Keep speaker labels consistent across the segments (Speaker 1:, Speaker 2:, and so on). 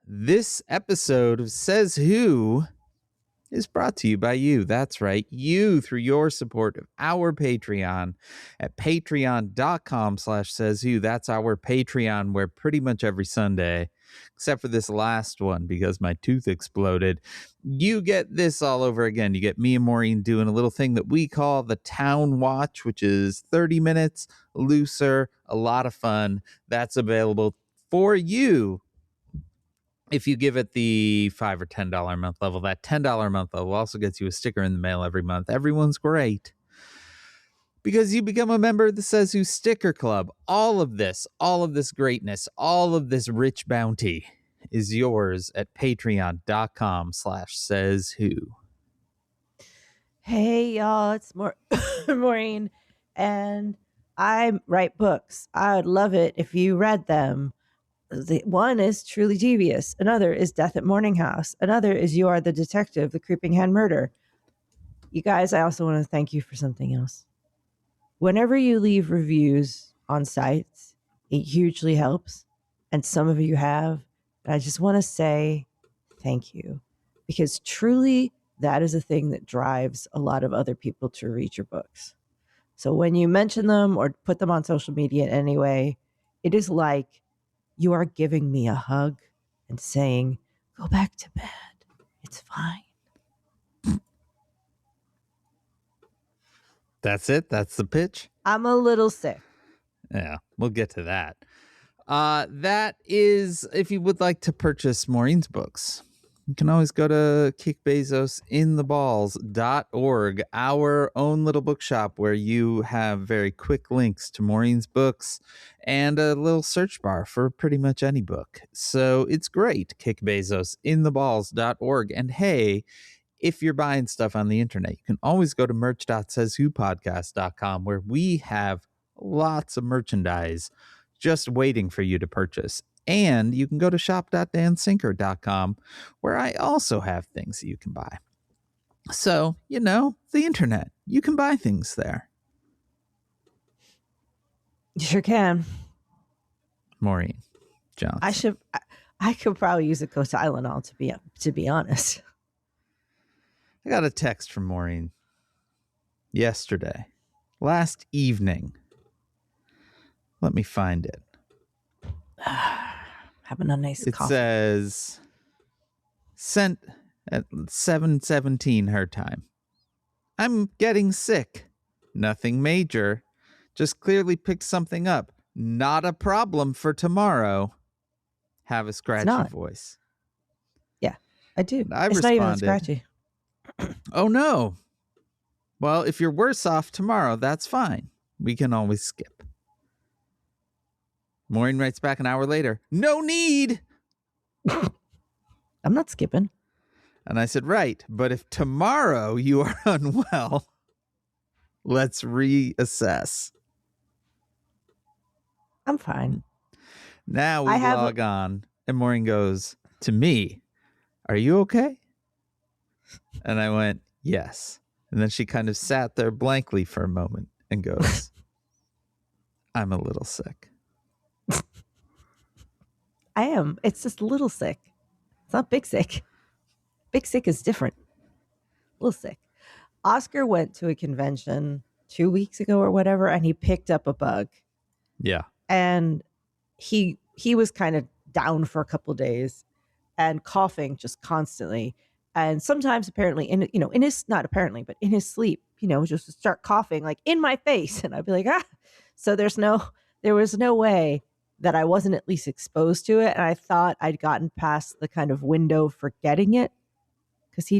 Speaker 1: This episode of Says Who is brought to you by you. That's right, you, through your support of our Patreon at patreon.com/sayswho. That's our Patreon, where pretty much every Sunday, except for this last one because my tooth exploded, you get this all over again. You get me and Maureen doing a little thing that we call the Town Watch, which is 30 minutes, looser, a lot of fun. That's available for you if you give it the $5 or $10 a month level. That $10 a month level also gets you a sticker in the mail every month. Everyone's great because you become a member of the Says Who Sticker Club. All of this greatness, all of this rich bounty is yours at patreon.com/sayswho.
Speaker 2: Hey, y'all, it's Maureen, and I write books. I would love it if you read them. One is Truly Devious. Another is Death at Morning House. Another is You Are the Detective, The Creeping Hand Murder. You guys, I also want to thank you for something else. Whenever you leave reviews on sites, it hugely helps. And some of you have. And I just want to say thank you. Because truly, that is a thing that drives a lot of other people to read your books. So when you mention them or put them on social media in any way, it is like you are giving me a hug and saying, go back to bed. It's fine.
Speaker 1: That's it? That's the pitch?
Speaker 2: I'm a little sick.
Speaker 1: Yeah, we'll get to that. That is, if you would like to purchase Maureen's books, you can always go to kickbezosintheballs.org, our own little bookshop where you have very quick links to Maureen's books and a little search bar for pretty much any book. So it's great, kickbezosintheballs.org. And hey, if you're buying stuff on the internet, you can always go to merch.sayswhopodcast.com where we have lots of merchandise just waiting for you to purchase. And you can go to shop.dansinker.com where I also have things that you can buy. So, the internet, you can buy things there.
Speaker 2: You sure can.
Speaker 1: Maureen Johnson.
Speaker 2: I could probably use a Tylenol to be honest.
Speaker 1: I got a text from Maureen last evening. Let me find it.
Speaker 2: Having a nice coffee.
Speaker 1: It says, sent at 7:17 her time. I'm getting sick. Nothing major. Just clearly picked something up. Not a problem for tomorrow. Have a scratchy voice.
Speaker 2: Yeah, I do. It's
Speaker 1: responded,
Speaker 2: not even scratchy.
Speaker 1: Oh, no. Well, if you're worse off tomorrow, that's fine. We can always skip. Maureen writes back an hour later, no need.
Speaker 2: I'm not skipping.
Speaker 1: And I said, right, but if tomorrow you are unwell, let's reassess.
Speaker 2: I'm fine.
Speaker 1: Now we log on, and Maureen goes to me, are you okay? And I went, yes. And then she kind of sat there blankly for a moment and goes, I'm a little sick.
Speaker 2: I am. It's just a little sick. It's not big sick. Big sick is different. A little sick. Oscar went to a convention 2 weeks ago or whatever, and he picked up a bug.
Speaker 1: Yeah.
Speaker 2: And he was kind of down for a couple of days and coughing just constantly. And sometimes apparently in his sleep, just start coughing like in my face. And I'd be like, ah. So there was no way that I wasn't at least exposed to it. And I thought I'd gotten past the kind of window for getting it because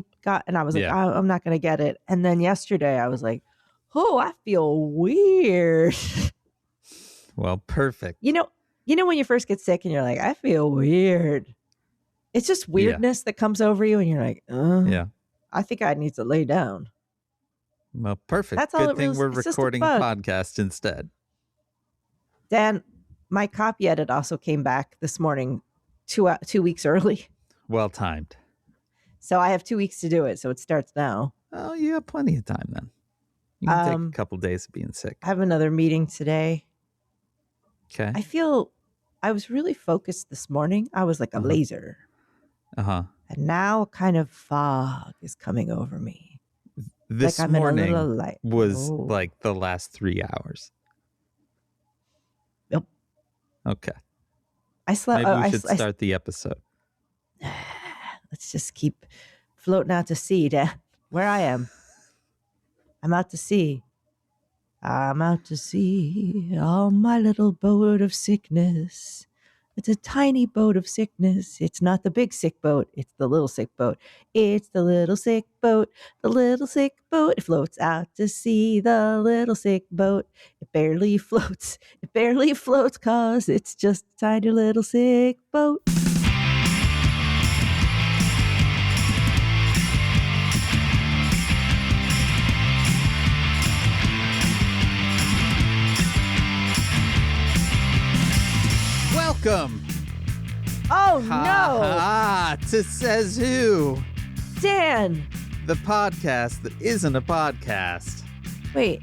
Speaker 2: and I was like, oh, I'm not going to get it. And then yesterday I was like, oh, I feel weird.
Speaker 1: Well, perfect.
Speaker 2: When you first get sick and you're like, I feel weird. It's just weirdness that comes over you and you're like, yeah, I think I need to lay down.
Speaker 1: Well, perfect. That's all. Good thing we're recording a podcast instead.
Speaker 2: Dan, my copy edit also came back this morning 2 weeks early.
Speaker 1: Well timed.
Speaker 2: So I have 2 weeks to do it. So it starts now.
Speaker 1: Oh, you have plenty of time then. You can take a couple days of being sick.
Speaker 2: I have another meeting today.
Speaker 1: Okay.
Speaker 2: I was really focused this morning. I was like a laser.
Speaker 1: Uh-huh.
Speaker 2: And now a kind of fog is coming over me.
Speaker 1: This
Speaker 2: like I'm in a
Speaker 1: morning
Speaker 2: little light.
Speaker 1: was
Speaker 2: Oh.
Speaker 1: like the last 3 hours.
Speaker 2: Yep.
Speaker 1: Okay.
Speaker 2: I slept.
Speaker 1: Maybe we should start the episode.
Speaker 2: Let's just keep floating out to sea, Dad. Where I am. I'm out to sea. I'm out to sea on my little boat of sickness. It's a tiny boat of sickness. It's not the big sick boat. It's the little sick boat. It's the little sick boat. The little sick boat. It floats out to sea. The little sick boat. It barely floats. It barely floats 'cause it's just a tiny little sick boat.
Speaker 1: Welcome.
Speaker 2: Oh,
Speaker 1: To Says Who,
Speaker 2: Dan.
Speaker 1: the podcast that isn't a podcast.
Speaker 2: Wait.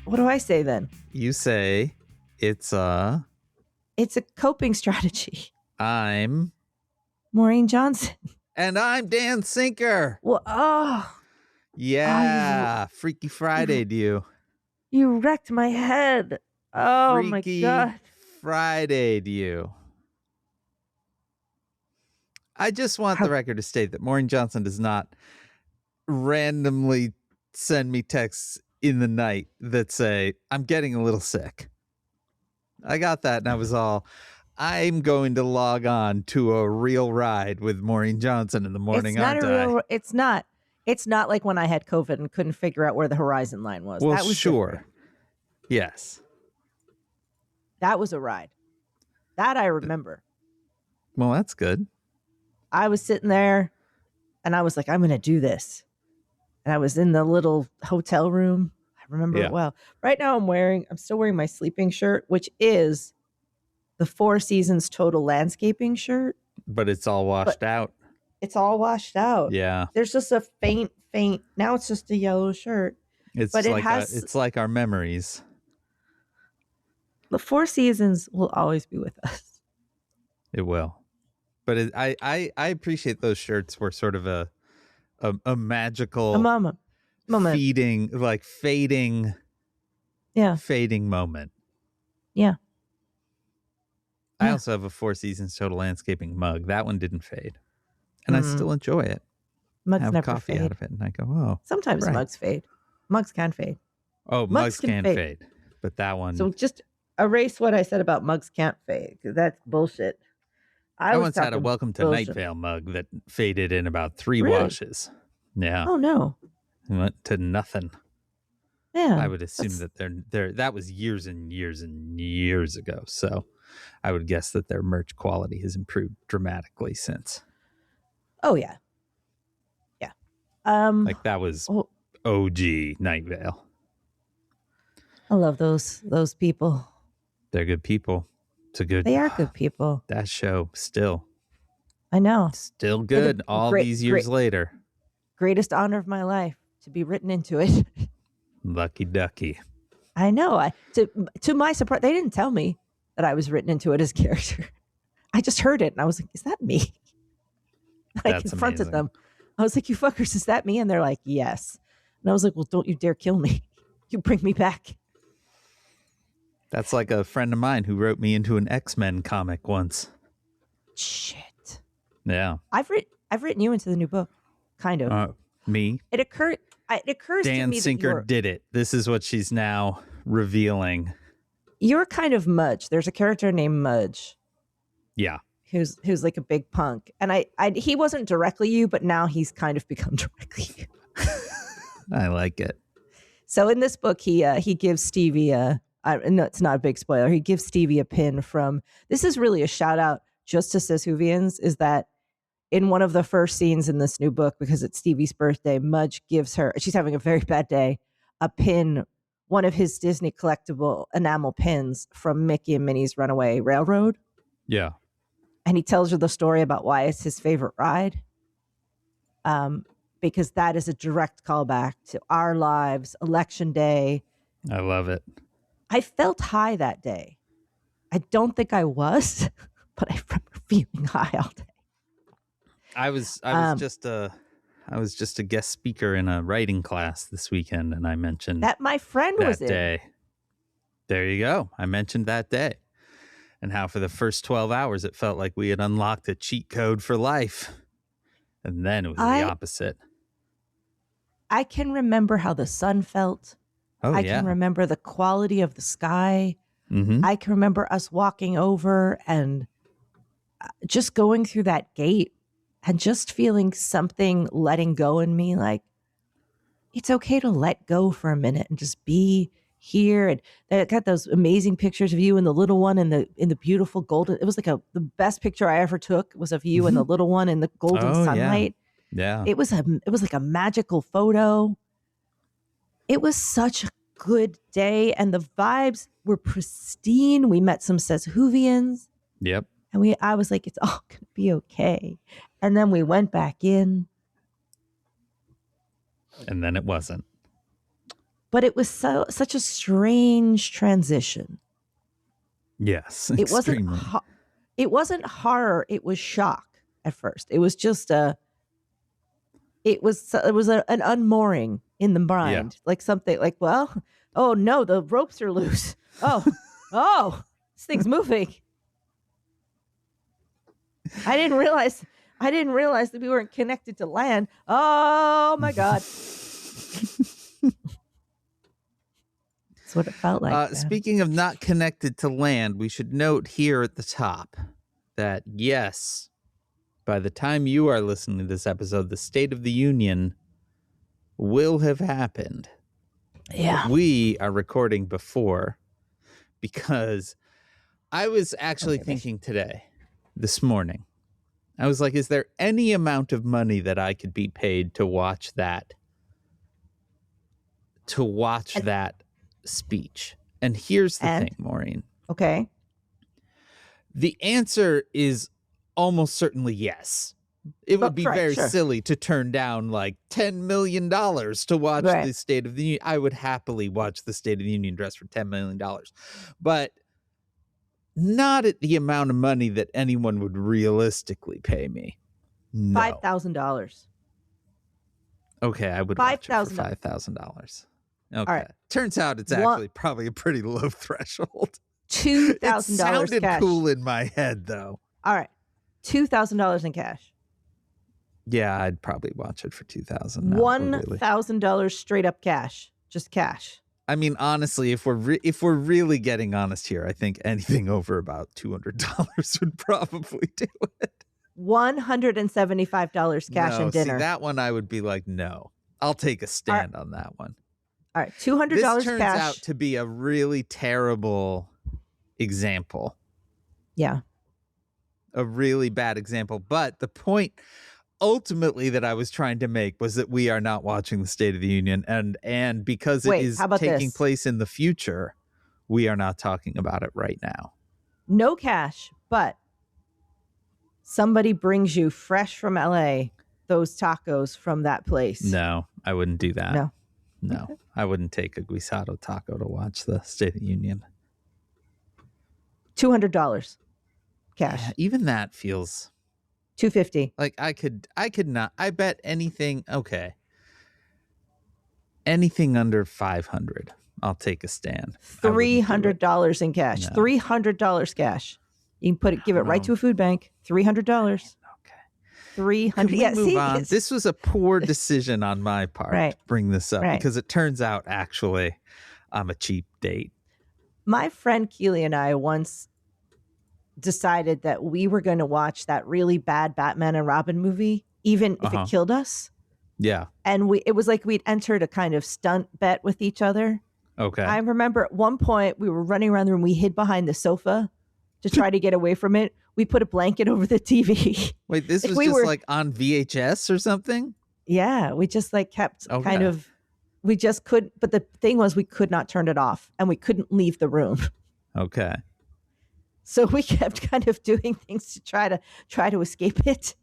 Speaker 2: What do I say then?
Speaker 1: You say it's a...
Speaker 2: It's a coping strategy.
Speaker 1: I'm...
Speaker 2: Maureen Johnson.
Speaker 1: And I'm Dan Sinker.
Speaker 2: Well, oh,
Speaker 1: Yeah. Freaky Friday to you.
Speaker 2: you wrecked my head. Oh,
Speaker 1: Freaky
Speaker 2: my God.
Speaker 1: Friday to you. I just want the record to state that Maureen Johnson does not randomly send me texts in the night that say, I'm getting a little sick. I got that, and I was all, I'm going to log on to a real ride with Maureen Johnson in the morning.
Speaker 2: It's not. It's not like when I had COVID and couldn't figure out where the horizon line was.
Speaker 1: Well,
Speaker 2: that was
Speaker 1: sure.
Speaker 2: different.
Speaker 1: Yes.
Speaker 2: That was a ride. That I remember.
Speaker 1: Well, that's good.
Speaker 2: I was sitting there and I was like, I'm going to do this. And I was in the little hotel room. I remember it well. Right now I'm still wearing my sleeping shirt, which is the Four Seasons Total Landscaping shirt.
Speaker 1: But it's all washed out.
Speaker 2: It's all washed out.
Speaker 1: Yeah.
Speaker 2: There's just a faint, now it's just a yellow shirt.
Speaker 1: It's like our memories.
Speaker 2: The Four Seasons will always be with us.
Speaker 1: It will. But I appreciate those shirts were sort of a magical
Speaker 2: moment.
Speaker 1: fading moment.
Speaker 2: Yeah.
Speaker 1: I also have a Four Seasons Total Landscaping mug. That one didn't fade. And I still enjoy it.
Speaker 2: Mugs
Speaker 1: have
Speaker 2: never
Speaker 1: coffee
Speaker 2: fade.
Speaker 1: out of it and I go, oh.
Speaker 2: Sometimes
Speaker 1: right.
Speaker 2: mugs fade. Mugs can fade.
Speaker 1: Oh, mugs can fade. But that one.
Speaker 2: So just erase what I said about mugs can't fade, because that's bullshit.
Speaker 1: I once had a Welcome to Night Vale mug that faded in about 3 washes. Yeah.
Speaker 2: Oh, no.
Speaker 1: It went to nothing.
Speaker 2: Yeah.
Speaker 1: I would assume that that was years and years and years ago. So I would guess that their merch quality has improved dramatically since.
Speaker 2: Oh, yeah. Yeah.
Speaker 1: Like that was OG Night Vale.
Speaker 2: I love those people.
Speaker 1: They're good people.
Speaker 2: They are good people.
Speaker 1: That show still.
Speaker 2: I know.
Speaker 1: Still good all these years later.
Speaker 2: Greatest honor of my life to be written into it.
Speaker 1: Lucky ducky.
Speaker 2: I know. To my surprise, they didn't tell me that I was written into it as a character. I just heard it and I was like, is that me? I confronted them. I was like, you fuckers, is that me? And they're like, yes. And I was like, well, don't you dare kill me. You bring me back.
Speaker 1: That's like a friend of mine who wrote me into an X-Men comic once.
Speaker 2: Shit.
Speaker 1: Yeah.
Speaker 2: I've written you into the new book. Kind of.
Speaker 1: Me?
Speaker 2: It occurs to
Speaker 1: Dan
Speaker 2: me
Speaker 1: Sinker did it. This is what she's now revealing.
Speaker 2: You're kind of Mudge. There's a character named Mudge.
Speaker 1: Yeah.
Speaker 2: Who's like a big punk. And he wasn't directly you, but now he's kind of become directly you.
Speaker 1: I like it.
Speaker 2: So in this book, he gives Stevie no, it's not a big spoiler. He gives Stevie a pin from, this is really a shout out just to SaysWhovians, is that in one of the first scenes in this new book, because it's Stevie's birthday, Mudge gives her, she's having a very bad day, a pin, one of his Disney collectible enamel pins from Mickey and Minnie's Runaway Railroad.
Speaker 1: Yeah.
Speaker 2: And he tells her the story about why it's his favorite ride. Because that is a direct callback to our lives, Election Day.
Speaker 1: I love it.
Speaker 2: I felt high that day. I don't think I was, but I remember feeling high all day.
Speaker 1: I was just a guest speaker in a writing class this weekend, and I mentioned
Speaker 2: That my friend
Speaker 1: that
Speaker 2: was in.
Speaker 1: day. There you go. I mentioned that day, and how for the first 12 hours it felt like we had unlocked a cheat code for life, and then it was the opposite.
Speaker 2: I can remember how the sun felt.
Speaker 1: Oh,
Speaker 2: I can remember the quality of the sky.
Speaker 1: Mm-hmm.
Speaker 2: I can remember us walking over and just going through that gate and just feeling something letting go in me. Like, it's okay to let go for a minute and just be here. And they got those amazing pictures of you and the little one in the beautiful golden. It was like the best picture I ever took was of you and the little one in the golden sunlight.
Speaker 1: Yeah.
Speaker 2: It was like a magical photo. It was such a good day, and the vibes were pristine. We met some SaysWhovians.
Speaker 1: Yep.
Speaker 2: And I was like, it's all gonna be okay. And then we went back in.
Speaker 1: And then it wasn't.
Speaker 2: But it was such a strange transition.
Speaker 1: Yes.
Speaker 2: It wasn't horror, it was shock at first. It was just an unmooring in the mind. Yeah. Like something like, well, oh no, the ropes are loose. Oh, this thing's moving. I didn't realize that we weren't connected to land. Oh my God. That's what it felt like.
Speaker 1: Speaking of not connected to land, we should note here at the top that yes, by the time you are listening to this episode, the State of the Union will have happened.
Speaker 2: Yeah.
Speaker 1: But we are recording before, because I was actually thinking this morning, I was like, is there any amount of money that I could be paid to watch that speech? And here's the thing, Maureen.
Speaker 2: Okay.
Speaker 1: The answer is almost certainly yes. It would be very silly to turn down like $10 million to watch the State of the Union. I would happily watch the State of the Union dress for $10 million. But not at the amount of money that anyone would realistically pay me. No.
Speaker 2: $5,000.
Speaker 1: Okay, I would watch it for $5,000. Okay. Right. Turns out it's actually probably a pretty low threshold.
Speaker 2: $2,000
Speaker 1: It sounded
Speaker 2: cash.
Speaker 1: cool in my head, though.
Speaker 2: All right. $2,000 in cash.
Speaker 1: Yeah, I'd probably watch it for $2,000.
Speaker 2: $1,000 straight up cash. Just cash.
Speaker 1: I mean, honestly, if we're really getting honest here, I think anything over about $200 would probably do it.
Speaker 2: $175 cash and dinner.
Speaker 1: See, that one I would be like, no. I'll take a stand on that one.
Speaker 2: All right, $200
Speaker 1: this
Speaker 2: cash.
Speaker 1: turns out to be a really terrible example.
Speaker 2: Yeah.
Speaker 1: A really bad example. But the point ultimately that I was trying to make was that we are not watching the State of the Union. And because it is taking place in the future, we are not talking about it right now.
Speaker 2: No cash, but somebody brings you fresh from LA those tacos from that place.
Speaker 1: No, I wouldn't do that. No,
Speaker 2: okay.
Speaker 1: I wouldn't take a guisado taco to watch the State of the Union.
Speaker 2: $200 cash.
Speaker 1: Yeah, even that feels
Speaker 2: $250.
Speaker 1: like I could not. I bet anything. Okay, anything under $500, I'll take a stand.
Speaker 2: $300 in cash. No. $300 cash. You can give it right to a food bank. $300. $300.
Speaker 1: Yeah, move on. This was a poor decision on my part to bring this up because it turns out actually I'm a cheap date.
Speaker 2: My friend Keely and I once decided that we were going to watch that really bad Batman and Robin movie, even if it killed us.
Speaker 1: Yeah.
Speaker 2: And it was like we'd entered a kind of stunt bet with each other.
Speaker 1: Okay.
Speaker 2: I remember at one point we were running around the room. We hid behind the sofa to try to get away from it. We put a blanket over the TV.
Speaker 1: Wait, this was just like on VHS or something?
Speaker 2: Yeah, we just like kept kind of, we just couldn't, but the thing was we could not turn it off and we couldn't leave the room.
Speaker 1: Okay.
Speaker 2: So we kept kind of doing things to try to escape it.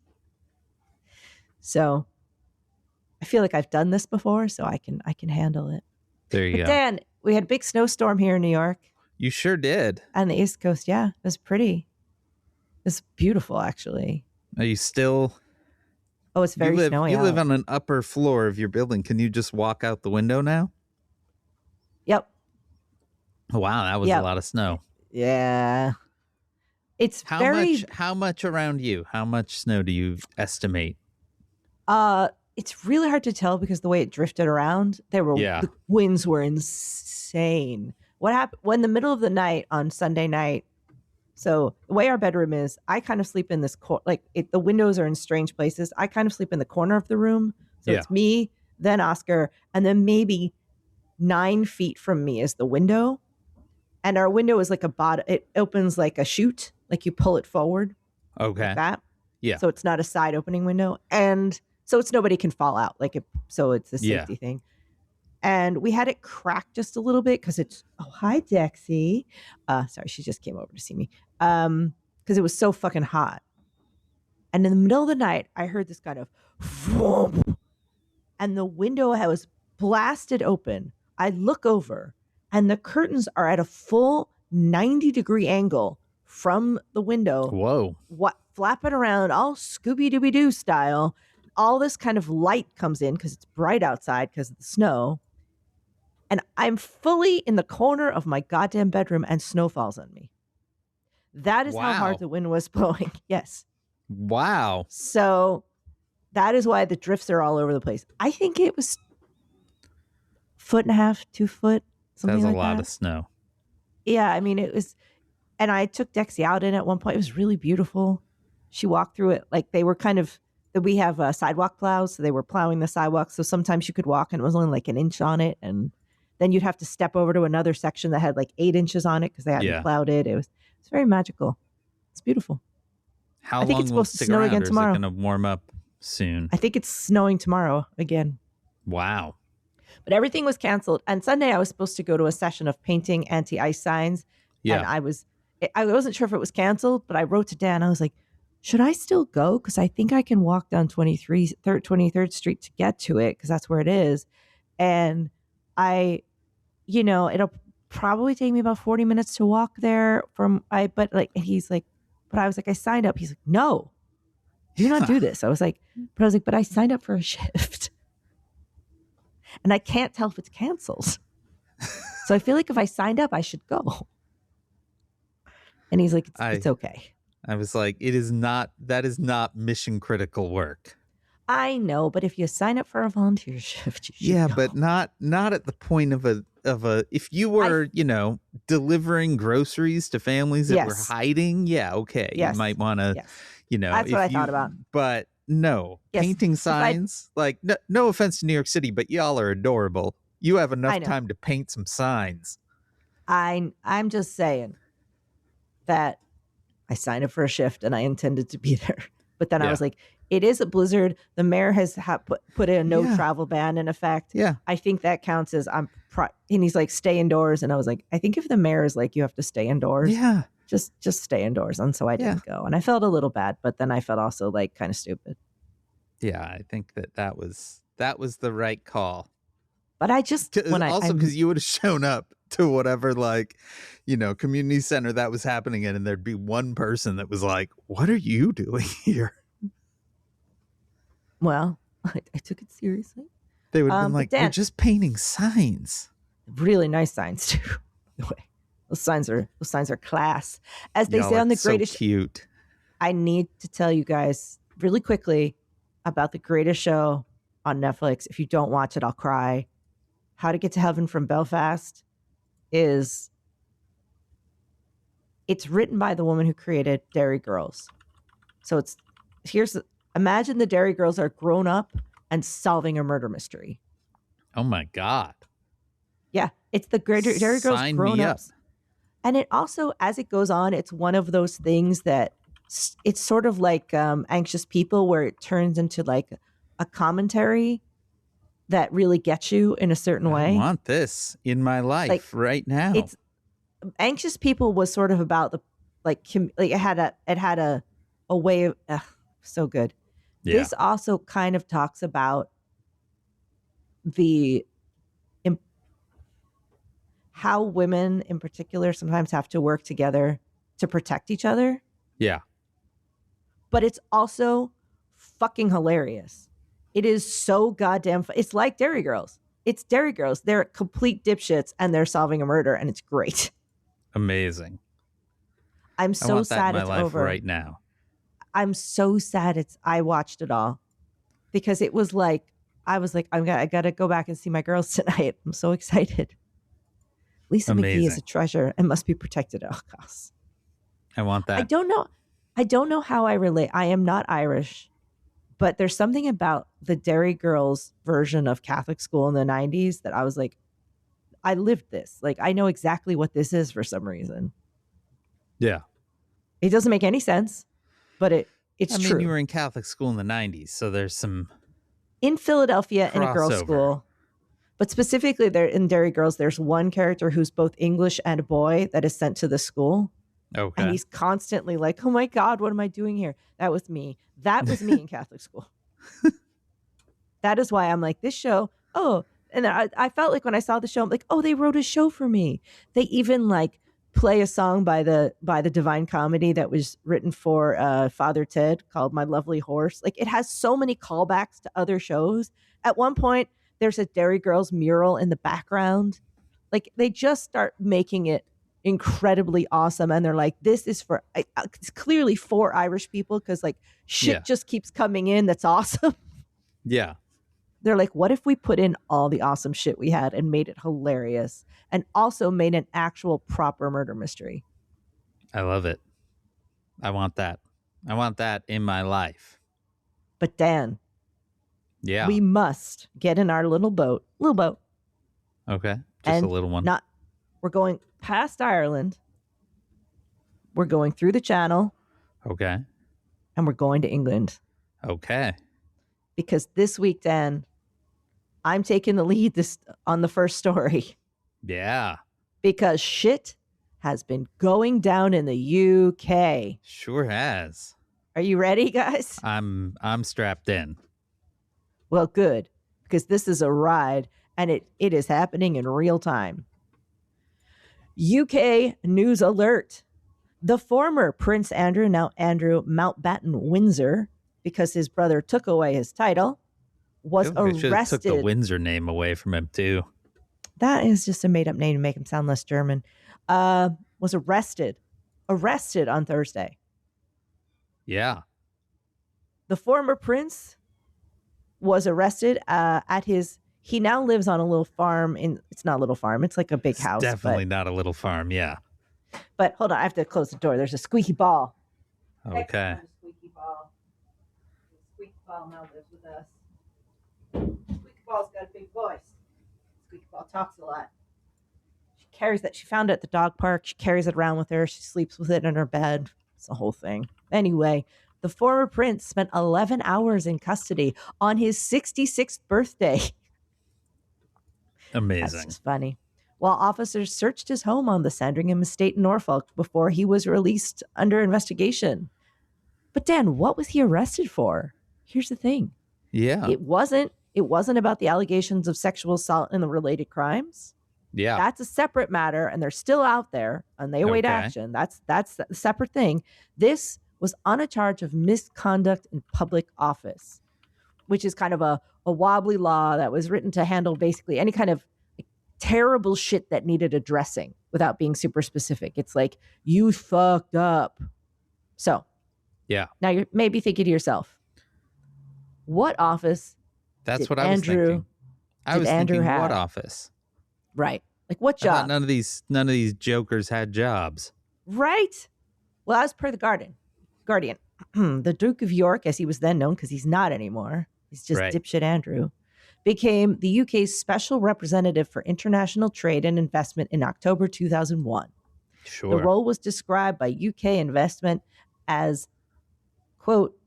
Speaker 2: So I feel like I've done this before, so I can handle it.
Speaker 1: There you go.
Speaker 2: Dan, we had a big snowstorm here in New York.
Speaker 1: You sure did.
Speaker 2: On the East Coast, yeah. It was pretty It's beautiful, actually.
Speaker 1: Are you still?
Speaker 2: Oh, it's very snowy
Speaker 1: You live
Speaker 2: out.
Speaker 1: on an upper floor of your building. Can you just walk out the window now?
Speaker 2: Yep.
Speaker 1: Wow, that was a
Speaker 2: Yep.
Speaker 1: lot of snow.
Speaker 2: Yeah. It's
Speaker 1: How
Speaker 2: very
Speaker 1: much around you? How much snow do you estimate?
Speaker 2: it's really hard to tell because the way it drifted around,
Speaker 1: Yeah.
Speaker 2: the winds were insane. What happened when the middle of the night on Sunday night? So the way our bedroom is, I kind of sleep in this the windows are in strange places. I kind of sleep in the corner of the room. So
Speaker 1: Yeah.
Speaker 2: it's me, then Oscar, and then maybe 9 feet from me is the window. And our window is like a bottom. It opens like a chute, like you pull it forward
Speaker 1: Okay.
Speaker 2: like that.
Speaker 1: Yeah.
Speaker 2: So it's not a side opening window. And so it's nobody can fall out. So it's a safety thing. And we had it cracked just a little bit because it's, oh, hi, Dexy. Sorry, she just came over to see me. Because it was so fucking hot. And in the middle of the night, I heard this kind of whoomp, and the window was blasted open. I look over and the curtains are at a full 90-degree angle from the window.
Speaker 1: Whoa.
Speaker 2: Flapping around all Scooby-Dooby-Doo style. All this kind of light comes in because it's bright outside because of the snow. And I'm fully in the corner of my goddamn bedroom and snow falls on me. That is how hard the wind was blowing. Yes.
Speaker 1: Wow.
Speaker 2: So that is why the drifts are all over the place. I think it was 1.5 feet, 2 foot, something like that.
Speaker 1: That's a lot of snow.
Speaker 2: Yeah, I mean, it was, and I took Dexy out in at one point. It was really beautiful. She walked through it like they were kind of, we have sidewalk plows, so they were plowing the sidewalk. So sometimes you could walk and it was only like an inch on it. And then you'd have to step over to another section that had like 8 inches on it because they hadn't plowed it. It's very magical. It's beautiful.
Speaker 1: How
Speaker 2: I think
Speaker 1: long
Speaker 2: it's
Speaker 1: will
Speaker 2: supposed to snow again tomorrow.
Speaker 1: Is it going to warm up soon?
Speaker 2: I think it's snowing tomorrow again.
Speaker 1: Wow.
Speaker 2: But everything was canceled. And Sunday I was supposed to go to a session of painting anti-ice signs. Yeah. And I wasn't sure if it was canceled, but I wrote to Dan. I was like, should I still go? Because I think I can walk down 23rd Street to get to it because that's where it is. And it'll probably take me about 40 minutes to walk there but I was like, I signed up. He's like, no, do not do this. I was like, but I signed up for a shift and I can't tell if it's canceled. So I feel like if I signed up, I should go. And he's like, it's okay.
Speaker 1: I was like, that is not mission critical work.
Speaker 2: I know, but if you sign up for a volunteer shift, you should go.
Speaker 1: But not at the point of a if you were, delivering groceries to families that were hiding, okay. You might want to,
Speaker 2: That's what I thought about.
Speaker 1: But no, painting signs, no offense to New York City, but y'all are adorable. You have enough time to paint some signs.
Speaker 2: I'm just saying that I signed up for a shift and I intended to be there. But then I was like, it is a blizzard. The mayor has put a no travel ban in effect.
Speaker 1: Yeah.
Speaker 2: I think that counts as and he's like, stay indoors. And I was like, I think if the mayor is like, you have to stay indoors.
Speaker 1: Yeah.
Speaker 2: Just stay indoors. And so I didn't go. And I felt a little bad, but then I felt also like kind of stupid.
Speaker 1: Yeah. I think that was the right call.
Speaker 2: But I just,
Speaker 1: because you would have shown up to whatever, community center that was happening in, and there'd be one person that was like, what are you doing here?
Speaker 2: Well, I took it seriously.
Speaker 1: They would have been like, we're just painting signs.
Speaker 2: Really nice signs too. Those signs are class. As they say on The Greatest
Speaker 1: so cute.
Speaker 2: I need to tell you guys really quickly about The Greatest Show on Netflix. If you don't watch it, I'll cry. How to Get to Heaven from Belfast it's written by the woman who created Dairy Girls. So imagine the Dairy Girls are grown up and solving a murder mystery.
Speaker 1: Oh my God.
Speaker 2: Yeah. It's the Dairy Girls grown ups. And it also, as it goes on, it's one of those things that it's sort of like Anxious People, where it turns into like a commentary that really gets you in a certain way.
Speaker 1: I want this in my life right now.
Speaker 2: It's Anxious People was sort of about it had a way of so good. Yeah. This also kind of talks about how women in particular sometimes have to work together to protect each other.
Speaker 1: Yeah.
Speaker 2: but it's also fucking hilarious. It is so goddamn it's like Dairy Girls. It's Dairy Girls. They're complete dipshits and they're solving a murder, and it's great.
Speaker 1: Amazing.
Speaker 2: I'm
Speaker 1: I
Speaker 2: so
Speaker 1: want that
Speaker 2: sad
Speaker 1: in my
Speaker 2: it's
Speaker 1: life
Speaker 2: over.
Speaker 1: right now.
Speaker 2: I'm so sad I watched it all, because it was like, I was like, I gotta go back and see my girls tonight. I'm so excited. Lisa McGee is
Speaker 1: Amazing.
Speaker 2: a treasure and must be protected at all costs.
Speaker 1: I want
Speaker 2: I
Speaker 1: that.
Speaker 2: don't know. I don't know how I relate. I am not Irish, but there's something about the Dairy Girls version of Catholic school in the 90s that I was like, I lived this. Like, I know exactly what this is for some reason.
Speaker 1: Yeah.
Speaker 2: It doesn't make any sense, but it's
Speaker 1: I mean,
Speaker 2: true.
Speaker 1: you were in Catholic school in the 90s, so there's some
Speaker 2: In Philadelphia, in a girls'
Speaker 1: crossover.
Speaker 2: school, but specifically there in Dairy Girls, there's one character who's both English and a boy that is sent to the school.
Speaker 1: Okay.
Speaker 2: And he's constantly like, oh my God, what am I doing here? That was me. That was me in Catholic school. That is why I'm like, this show, oh, and I felt like when I saw the show, I'm like, oh, they wrote a show for me. They even like play a song by the Divine Comedy that was written for Father Ted called My Lovely Horse. Like, it has so many callbacks to other shows. At one point, there's a Dairy Girls mural in the background. Like, they just start making it incredibly awesome, and they're like, this is for it's clearly for Irish people, because like shit just keeps coming in that's awesome.
Speaker 1: Yeah.
Speaker 2: They're like, what if we put in all the awesome shit we had and made it hilarious, and also made an actual proper murder mystery?
Speaker 1: I love it. I want that. I want that in my life.
Speaker 2: But Dan,
Speaker 1: Yeah.
Speaker 2: we must get in our little boat.
Speaker 1: Okay. Just
Speaker 2: and
Speaker 1: a little one.
Speaker 2: We're going past Ireland. We're going through the Channel.
Speaker 1: Okay.
Speaker 2: And we're going to England.
Speaker 1: Okay.
Speaker 2: Because this week, Dan, I'm taking the lead on the first story.
Speaker 1: Yeah.
Speaker 2: Because shit has been going down in the UK.
Speaker 1: Sure has.
Speaker 2: Are you ready, guys?
Speaker 1: I'm strapped in.
Speaker 2: Well, good. Because this is a ride, and it is happening in real time. UK news alert. The former Prince Andrew, now Andrew Mountbatten Windsor, because his brother took away his title, was
Speaker 1: They should have
Speaker 2: arrested.
Speaker 1: took the Windsor name away from him too.
Speaker 2: That is just a made-up name to make him sound less German. Was arrested on Thursday.
Speaker 1: Yeah.
Speaker 2: The former prince was arrested at his. He now lives on a little farm. It's not a little farm. It's like a big house.
Speaker 1: Definitely not a little farm. Yeah.
Speaker 2: But hold on, I have to close the door. There's a squeaky ball.
Speaker 1: Okay.
Speaker 2: Squeaky ball. Squeaky ball now lives with us. Squeaky ball's got a big voice. Squeaky ball talks a lot. She carries that. She found it at the dog park. She carries it around with her. She sleeps with it in her bed. It's the whole thing. Anyway, the former prince spent 11 hours in custody on his 66th birthday.
Speaker 1: Amazing.
Speaker 2: That's just funny. While officers searched his home on the Sandringham estate in Norfolk before he was released under investigation. But Dan, what was he arrested for? Here's the thing.
Speaker 1: Yeah.
Speaker 2: It wasn't about the allegations of sexual assault and the related crimes.
Speaker 1: Yeah.
Speaker 2: That's a separate matter, and they're still out there and they await action. That's a separate thing. This was on a charge of misconduct in public office, which is kind of a wobbly law that was written to handle basically any kind of terrible shit that needed addressing without being super specific. It's like, you fucked up. So,
Speaker 1: yeah.
Speaker 2: Now you're maybe thinking to yourself, what office?
Speaker 1: That's what I was thinking. I was thinking, what office?
Speaker 2: Right. Like, what job?
Speaker 1: None of these jokers had jobs.
Speaker 2: Right. Well, as per the Guardian, the Duke of York, as he was then known, because he's not anymore, he's just dipshit Andrew, became the UK's special representative for international trade and investment in October 2001.
Speaker 1: Sure.
Speaker 2: The role was described by UK investment as, quote,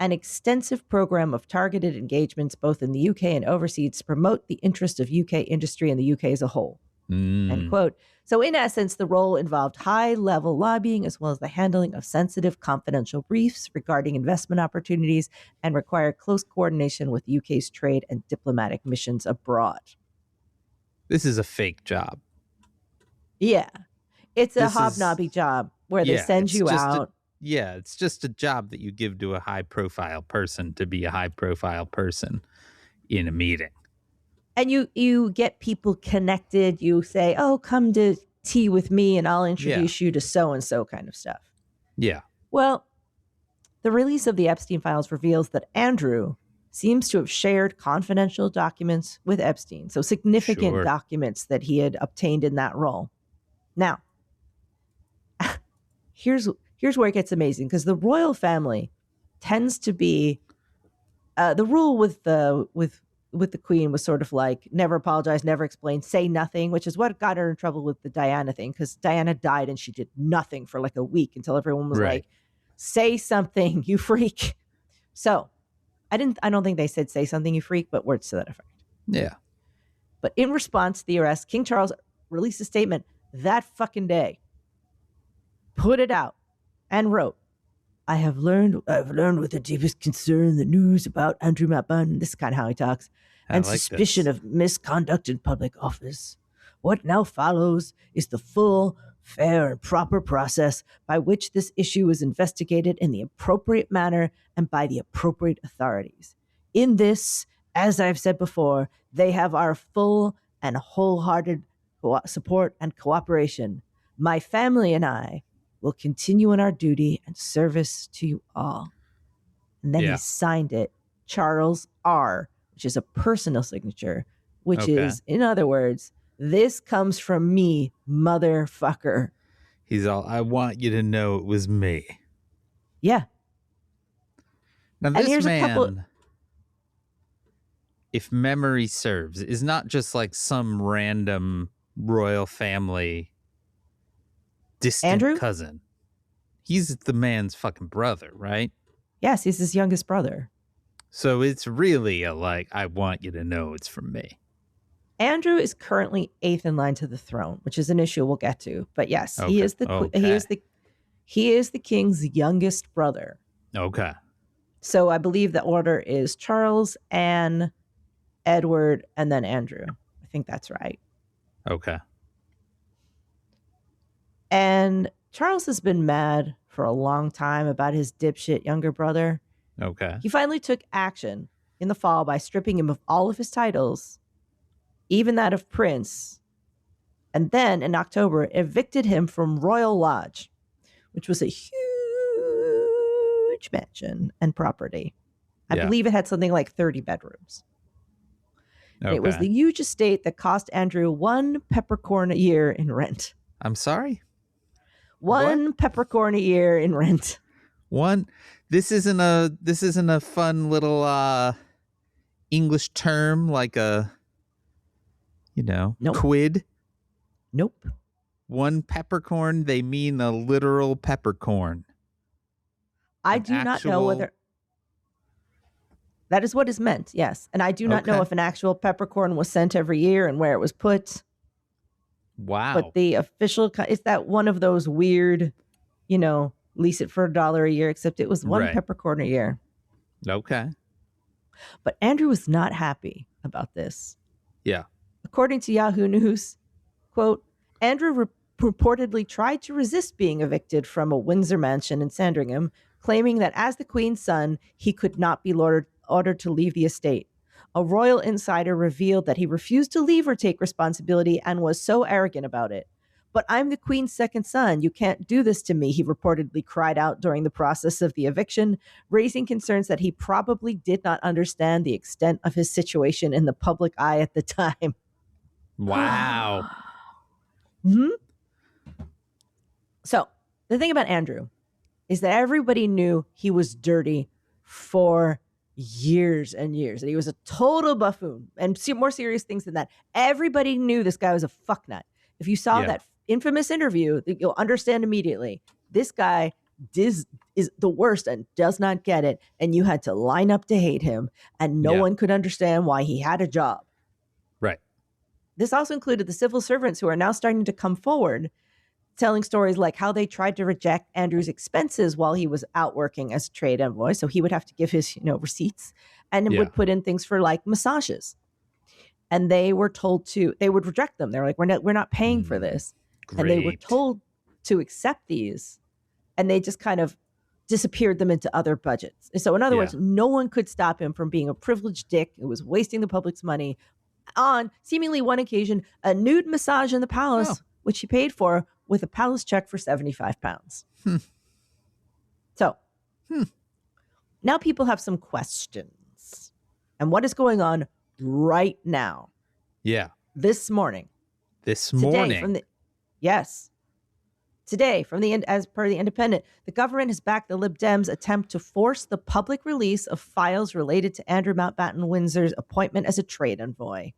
Speaker 2: an extensive program of targeted engagements both in the UK and overseas to promote the interest of UK industry and the UK as a whole. End quote. So in essence, the role involved high-level lobbying as well as the handling of sensitive confidential briefs regarding investment opportunities and required close coordination with the UK's trade and diplomatic missions abroad. This
Speaker 1: is a fake job.
Speaker 2: Yeah. It's a hobnobby job where they send you out.
Speaker 1: Yeah, it's just a job that you give to a high profile person to be a high profile person in a meeting.
Speaker 2: And you get people connected. You say, oh, come to tea with me and I'll introduce you to so-and-so kind of stuff.
Speaker 1: Yeah.
Speaker 2: Well, the release of the Epstein files reveals that Andrew seems to have shared confidential documents with Epstein. So significant documents that he had obtained in that role. Now, here's where it gets amazing, because the royal family tends to be the rule with the queen was sort of like never apologize, never explain, say nothing, which is what got her in trouble with the Diana thing, because Diana died and she did nothing for like a week until everyone was like, say something, you freak. So I don't think they said say something, you freak, but words to that effect.
Speaker 1: Yeah.
Speaker 2: But in response to the arrest, King Charles released a statement that fucking day, put it out, and wrote, I've learned with the deepest concern the news about Andrew Mapman, this is kind of how he talks, and suspicion of misconduct in public office. What now follows is the full, fair, and proper process by which this issue is investigated in the appropriate manner and by the appropriate authorities. In this, as I've said before, they have our full and wholehearted support and cooperation. My family and I will continue in our duty and service to you all. And then he signed it, Charles R., which is a personal signature, which is, in other words, this comes from me, motherfucker.
Speaker 1: He's all, I want you to know it was me.
Speaker 2: Yeah.
Speaker 1: Now this man, if memory serves, is not just like some random royal family distant cousin. He's the man's fucking brother, right?
Speaker 2: Yes, he's his youngest brother.
Speaker 1: So it's really a like, I want you to know it's from me.
Speaker 2: Andrew is currently 8th in line to the throne, which is an issue we'll get to. But yes, he is the king's youngest brother.
Speaker 1: Okay.
Speaker 2: So I believe the order is Charles, Anne, Edward, and then Andrew. I think that's right.
Speaker 1: Okay.
Speaker 2: And Charles has been mad for a long time about his dipshit younger brother.
Speaker 1: Okay.
Speaker 2: He finally took action in the fall by stripping him of all of his titles, even that of prince, and then in October evicted him from Royal Lodge, which was a huge mansion and property. I believe it had something like 30 bedrooms. Okay. It was the huge estate that cost Andrew 1 peppercorn a year in rent.
Speaker 1: I'm sorry?
Speaker 2: One peppercorn a year in rent.
Speaker 1: One. This isn't a fun little English term like a quid.
Speaker 2: Nope.
Speaker 1: 1 peppercorn, they mean a literal peppercorn.
Speaker 2: I do not know whether that is what is meant, yes. And I do not know if an actual peppercorn was sent every year and where it was put.
Speaker 1: Wow.
Speaker 2: But the official, is that one of those weird, lease it for $1 a year, except it was 1 peppercorn a year.
Speaker 1: Okay.
Speaker 2: But Andrew was not happy about this.
Speaker 1: Yeah.
Speaker 2: According to Yahoo News, quote, Andrew reportedly tried to resist being evicted from a Windsor mansion in Sandringham, claiming that as the Queen's son, he could not be ordered to leave the estate. A royal insider revealed that he refused to leave or take responsibility and was so arrogant about it. But I'm the Queen's second son. You can't do this to me, he reportedly cried out during the process of the eviction, raising concerns that he probably did not understand the extent of his situation in the public eye at the time.
Speaker 1: Wow.
Speaker 2: Mm-hmm. So the thing about Andrew is that everybody knew he was dirty for years and years, and he was a total buffoon, and more serious things than that. Everybody knew this guy was a fucknut. If you saw that infamous interview, you'll understand immediately. This guy is the worst and does not get it, and you had to line up to hate him, and no one could understand why he had a job.
Speaker 1: Right.
Speaker 2: This also included the civil servants who are now starting to come forward, telling stories like how they tried to reject Andrew's expenses while he was out working as a trade envoy. So he would have to give his, receipts, and would put in things for like massages. And they were told they would reject them. They're like, we're not paying for this.
Speaker 1: Great.
Speaker 2: And they were told to accept these. And they just kind of disappeared them into other budgets. So in other words, no one could stop him from being a privileged dick who was wasting the public's money on seemingly one occasion, a nude massage in the palace, which he paid for with a palace check for 75 pounds. So now people have some questions. And what is going on right now?
Speaker 1: Yeah.
Speaker 2: This morning. Today, from the as per the Independent, the government has backed the Lib Dems' attempt to force the public release of files related to Andrew Mountbatten Windsor's appointment as a trade envoy.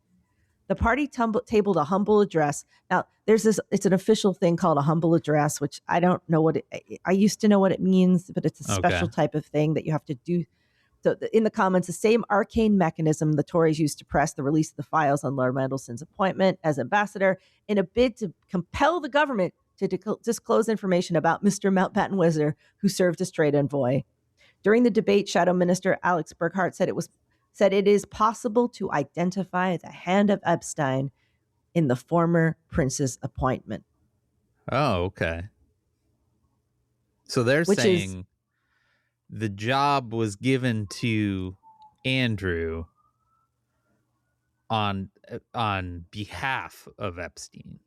Speaker 2: The party tabled a humble address. Now, it's an official thing called a humble address, which I don't know what I used to know what it means, but it's a special type of thing that you have to do. So in the comments, the same arcane mechanism the Tories used to press the release of the files on Lord Mandelson's appointment as ambassador in a bid to compel the government to disclose information about Mr. Mountbatten Windsor, who served as trade envoy. During the debate, Shadow Minister Alex Burkhart said it is possible to identify the hand of Epstein in the former prince's appointment.
Speaker 1: Oh, okay. So they're saying the job was given to Andrew on behalf of Epstein.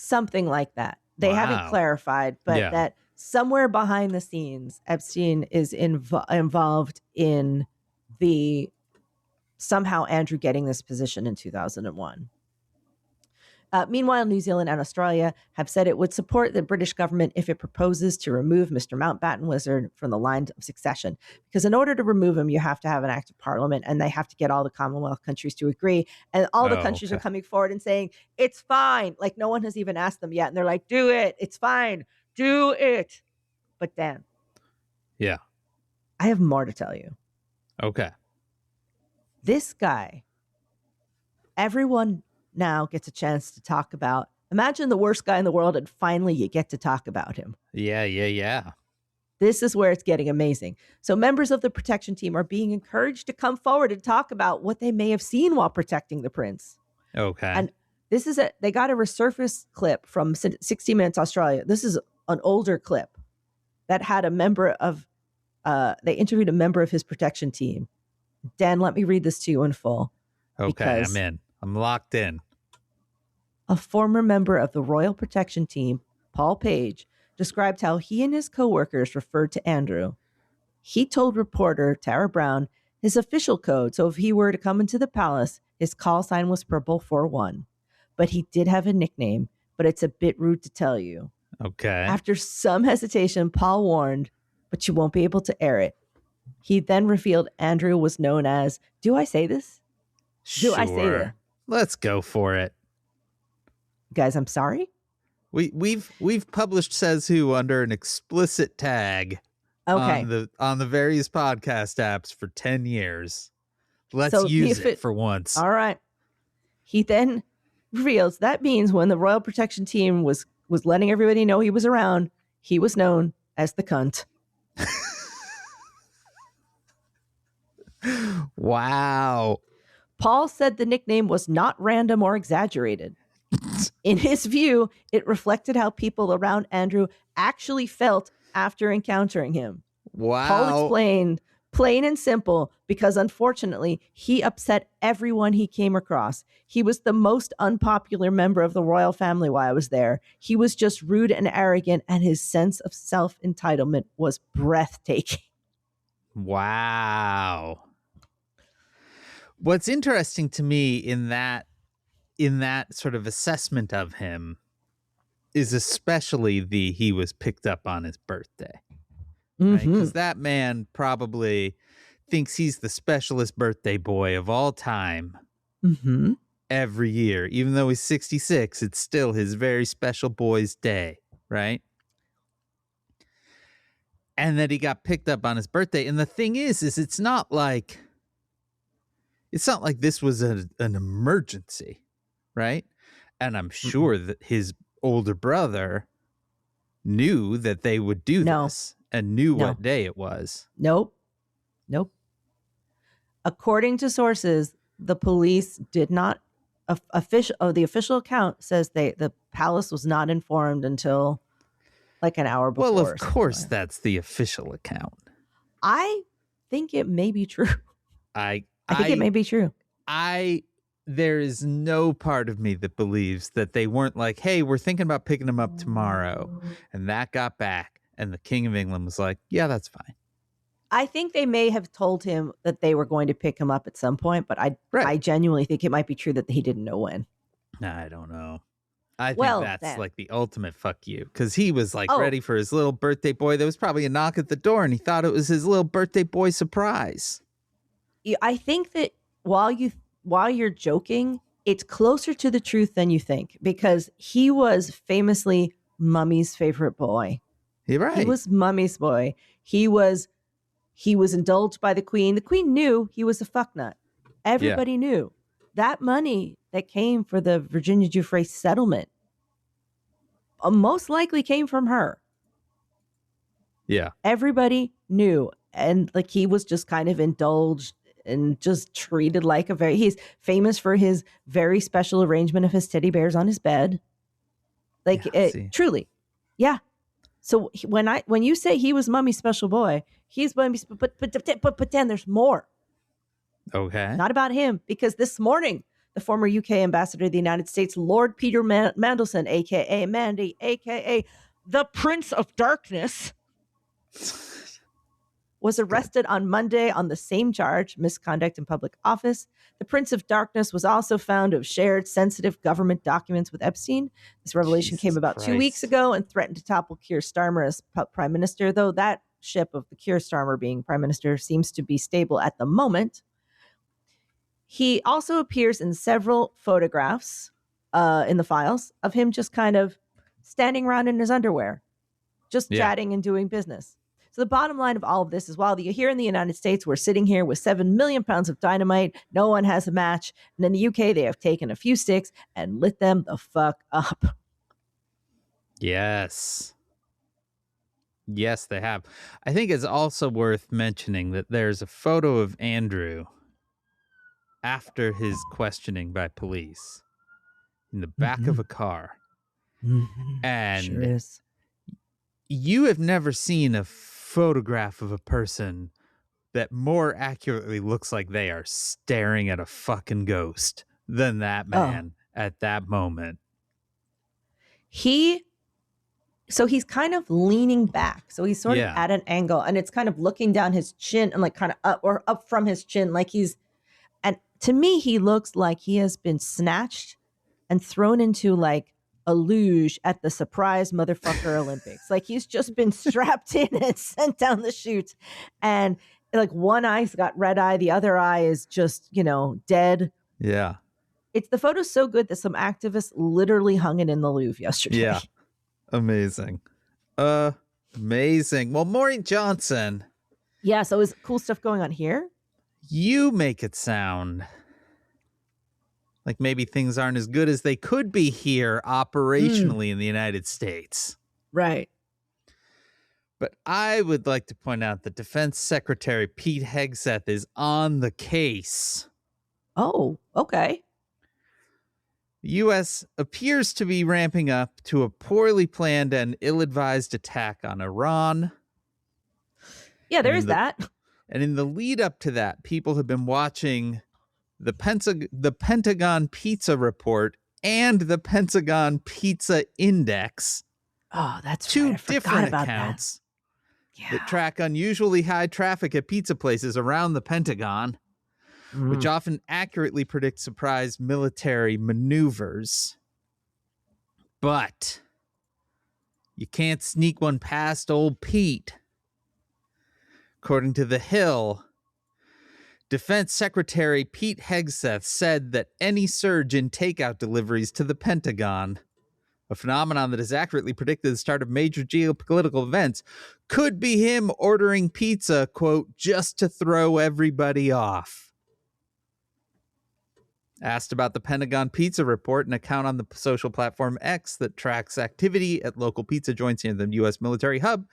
Speaker 2: Something like that. They haven't clarified, but that somewhere behind the scenes, Epstein is involved in somehow Andrew getting this position in 2001. Meanwhile, New Zealand and Australia have said it would support the British government if it proposes to remove Mr. Mountbatten Windsor from the line of succession. Because in order to remove him, you have to have an act of parliament, and they have to get all the Commonwealth countries to agree. And all the countries are coming forward and saying, it's fine. Like, no one has even asked them yet. And they're like, do it. It's fine. Do it. But Dan.
Speaker 1: Yeah.
Speaker 2: I have more to tell you.
Speaker 1: Okay.
Speaker 2: This guy, everyone now gets a chance to talk about. Imagine the worst guy in the world, and finally you get to talk about him.
Speaker 1: Yeah.
Speaker 2: This is where it's getting amazing. So members of the protection team are being encouraged to come forward and talk about what they may have seen while protecting the prince.
Speaker 1: Okay.
Speaker 2: And this is they got a resurfaced clip from 60 Minutes Australia. This is an older clip that had a member of, they interviewed a member of his protection team. Dan, let me read this to you in full.
Speaker 1: Okay, I'm in. I'm locked in.
Speaker 2: A former member of the Royal Protection Team, Paul Page, described how he and his co-workers referred to Andrew. He told reporter Tara Brown his official code, so if he were to come into the palace, his call sign was Purple 41. But he did have a nickname, but it's a bit rude to tell you.
Speaker 1: Okay.
Speaker 2: After some hesitation, Paul warned, but you won't be able to air it. He then revealed Andrew was known as, do I say this?
Speaker 1: Sure.
Speaker 2: Do I say that?
Speaker 1: Let's go for it.
Speaker 2: Guys, I'm sorry.
Speaker 1: We've published Says Who under an explicit tag on the various podcast apps for 10 years. Let's use it for once.
Speaker 2: All right. He then reveals that means when the Royal Protection Team was letting everybody know he was around, he was known as the cunt.
Speaker 1: Wow.
Speaker 2: Paul said the nickname was not random or exaggerated. In his view, it reflected how people around Andrew actually felt after encountering him.
Speaker 1: Wow.
Speaker 2: Paul explained, plain and simple, because unfortunately, he upset everyone he came across. He was the most unpopular member of the royal family while I was there. He was just rude and arrogant, and his sense of self-entitlement was breathtaking.
Speaker 1: Wow. What's interesting to me in that sort of assessment of him is especially he was picked up on his birthday. Right? Because that man probably thinks he's the specialist birthday boy of all time. Every year. Even though he's 66, it's still his very special boy's day, right? And that he got picked up on his birthday. And the thing is it's not like this was an emergency, right? And I'm sure that his older brother knew that they would do this and knew what day it was.
Speaker 2: Nope. According to sources, the police did not the official account says the palace was not informed until like an hour before.
Speaker 1: Well,
Speaker 2: or
Speaker 1: of
Speaker 2: something
Speaker 1: course,
Speaker 2: like that.
Speaker 1: that's the official account.
Speaker 2: I think it may be true.
Speaker 1: I
Speaker 2: think it may be true.
Speaker 1: There is no part of me that believes that they weren't like, hey, we're thinking about picking him up tomorrow. And that got back. And the King of England was like, yeah, that's fine.
Speaker 2: I think they may have told him that they were going to pick him up at some point, but I genuinely think it might be true that he didn't know when.
Speaker 1: I don't know. I think
Speaker 2: Well,
Speaker 1: that's
Speaker 2: then.
Speaker 1: like the ultimate fuck you, because he was like
Speaker 2: Oh.
Speaker 1: ready for his little birthday boy. There was probably a knock at the door and he thought it was his little birthday boy surprise.
Speaker 2: I think that while you're joking, it's closer to the truth than you think, because he was famously Mummy's favorite boy.
Speaker 1: You're right.
Speaker 2: He was Mummy's boy. He was indulged by the Queen. The Queen knew he was a fucknut. Everybody knew. That money that came for the Virginia Giuffre settlement most likely came from her.
Speaker 1: Yeah.
Speaker 2: Everybody knew. And like, he was just kind of indulged and just treated like he's famous for his very special arrangement of his teddy bears on his bed. Like, truly. Yeah. So when you say he was Mummy's special boy, he's Mummy's, but then there's more.
Speaker 1: Okay.
Speaker 2: Not about him, because this morning, the former UK ambassador to the United States, Lord Peter Mandelson, a.k.a. Mandy, a.k.a. the Prince of Darkness, was arrested on Monday on the same charge, misconduct in public office. The Prince of Darkness was also found to have shared sensitive government documents with Epstein. This revelation came about 2 weeks ago and threatened to topple Keir Starmer as prime minister, though that ship of the Keir Starmer being prime minister seems to be stable at the moment. He also appears in several photographs in the files of him just kind of standing around in his underwear, just chatting and doing business. So the bottom line of all of this is, while here in the United States, we're sitting here with 7 million pounds of dynamite, no one has a match. And in the UK, they have taken a few sticks and lit them the fuck up.
Speaker 1: Yes. Yes, they have. I think it's also worth mentioning that there's a photo of Andrew after his questioning by police in the back of a car. And
Speaker 2: sure is.
Speaker 1: You have never seen a photograph of a person that more accurately looks like they are staring at a fucking ghost than that man at that moment.
Speaker 2: So he's kind of leaning back. So he's sort of at an angle, and it's kind of looking down his chin and like kind of up from his chin. Like and to me, he looks like he has been snatched and thrown into like a luge at the surprise motherfucker Olympics. Like, he's just been strapped in and sent down the chute. And like, one eye's got red eye. The other eye is just, dead.
Speaker 1: Yeah.
Speaker 2: The photo's so good that some activists literally hung it in the Louvre yesterday.
Speaker 1: Yeah. Amazing. Amazing. Well, Maureen Johnson.
Speaker 2: Yeah. So is cool stuff going on here?
Speaker 1: You make it sound like maybe things aren't as good as they could be here operationally in the United States.
Speaker 2: Right.
Speaker 1: But I would like to point out that Defense Secretary Pete Hegseth is on the case.
Speaker 2: Oh, okay.
Speaker 1: The U.S. appears to be ramping up to a poorly planned and ill-advised attack on Iran.
Speaker 2: Yeah, there is that.
Speaker 1: And in the lead up to that, people have been watching the Pentagon Pizza Report and the Pentagon Pizza Index.
Speaker 2: Oh, that's
Speaker 1: two
Speaker 2: right.
Speaker 1: different accounts that track unusually high traffic at pizza places around the Pentagon, which often accurately predict surprise military maneuvers. But you can't sneak one past old Pete. According to The Hill, Defense Secretary Pete Hegseth said that any surge in takeout deliveries to the Pentagon, a phenomenon that has accurately predicted the start of major geopolitical events, could be him ordering pizza, quote, just to throw everybody off. Asked about the Pentagon Pizza Report, an account on the social platform X that tracks activity at local pizza joints near the U.S. military hub,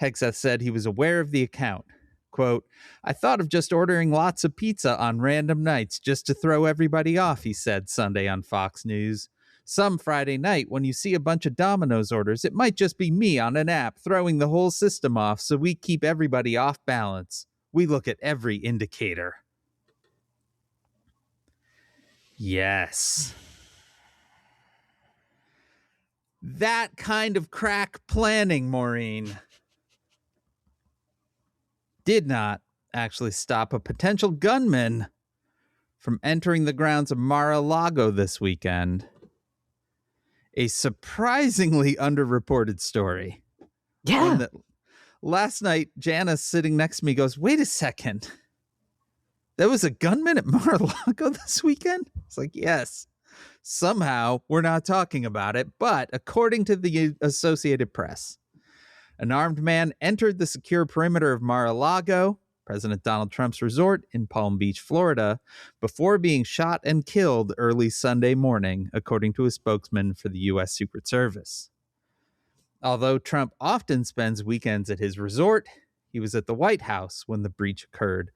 Speaker 1: Hegseth said he was aware of the account. Quote, I thought of just ordering lots of pizza on random nights just to throw everybody off, he said Sunday on Fox News. Some Friday night, when you see a bunch of Domino's orders, it might just be me on an app throwing the whole system off, so we keep everybody off balance. We look at every indicator. Yes. That kind of crack planning, Maureen, did not actually stop a potential gunman from entering the grounds of Mar-a-Lago this weekend. A surprisingly underreported story.
Speaker 2: Yeah.
Speaker 1: Last night, Janice sitting next to me goes, wait a second. There was a gunman at Mar-a-Lago this weekend? It's like, yes. Somehow, we're not talking about it, but according to the Associated Press, an armed man entered the secure perimeter of Mar-a-Lago, President Donald Trump's resort in Palm Beach, Florida, before being shot and killed early Sunday morning, according to a spokesman for the U.S. Secret Service. Although Trump often spends weekends at his resort, he was at the White House when the breach occurred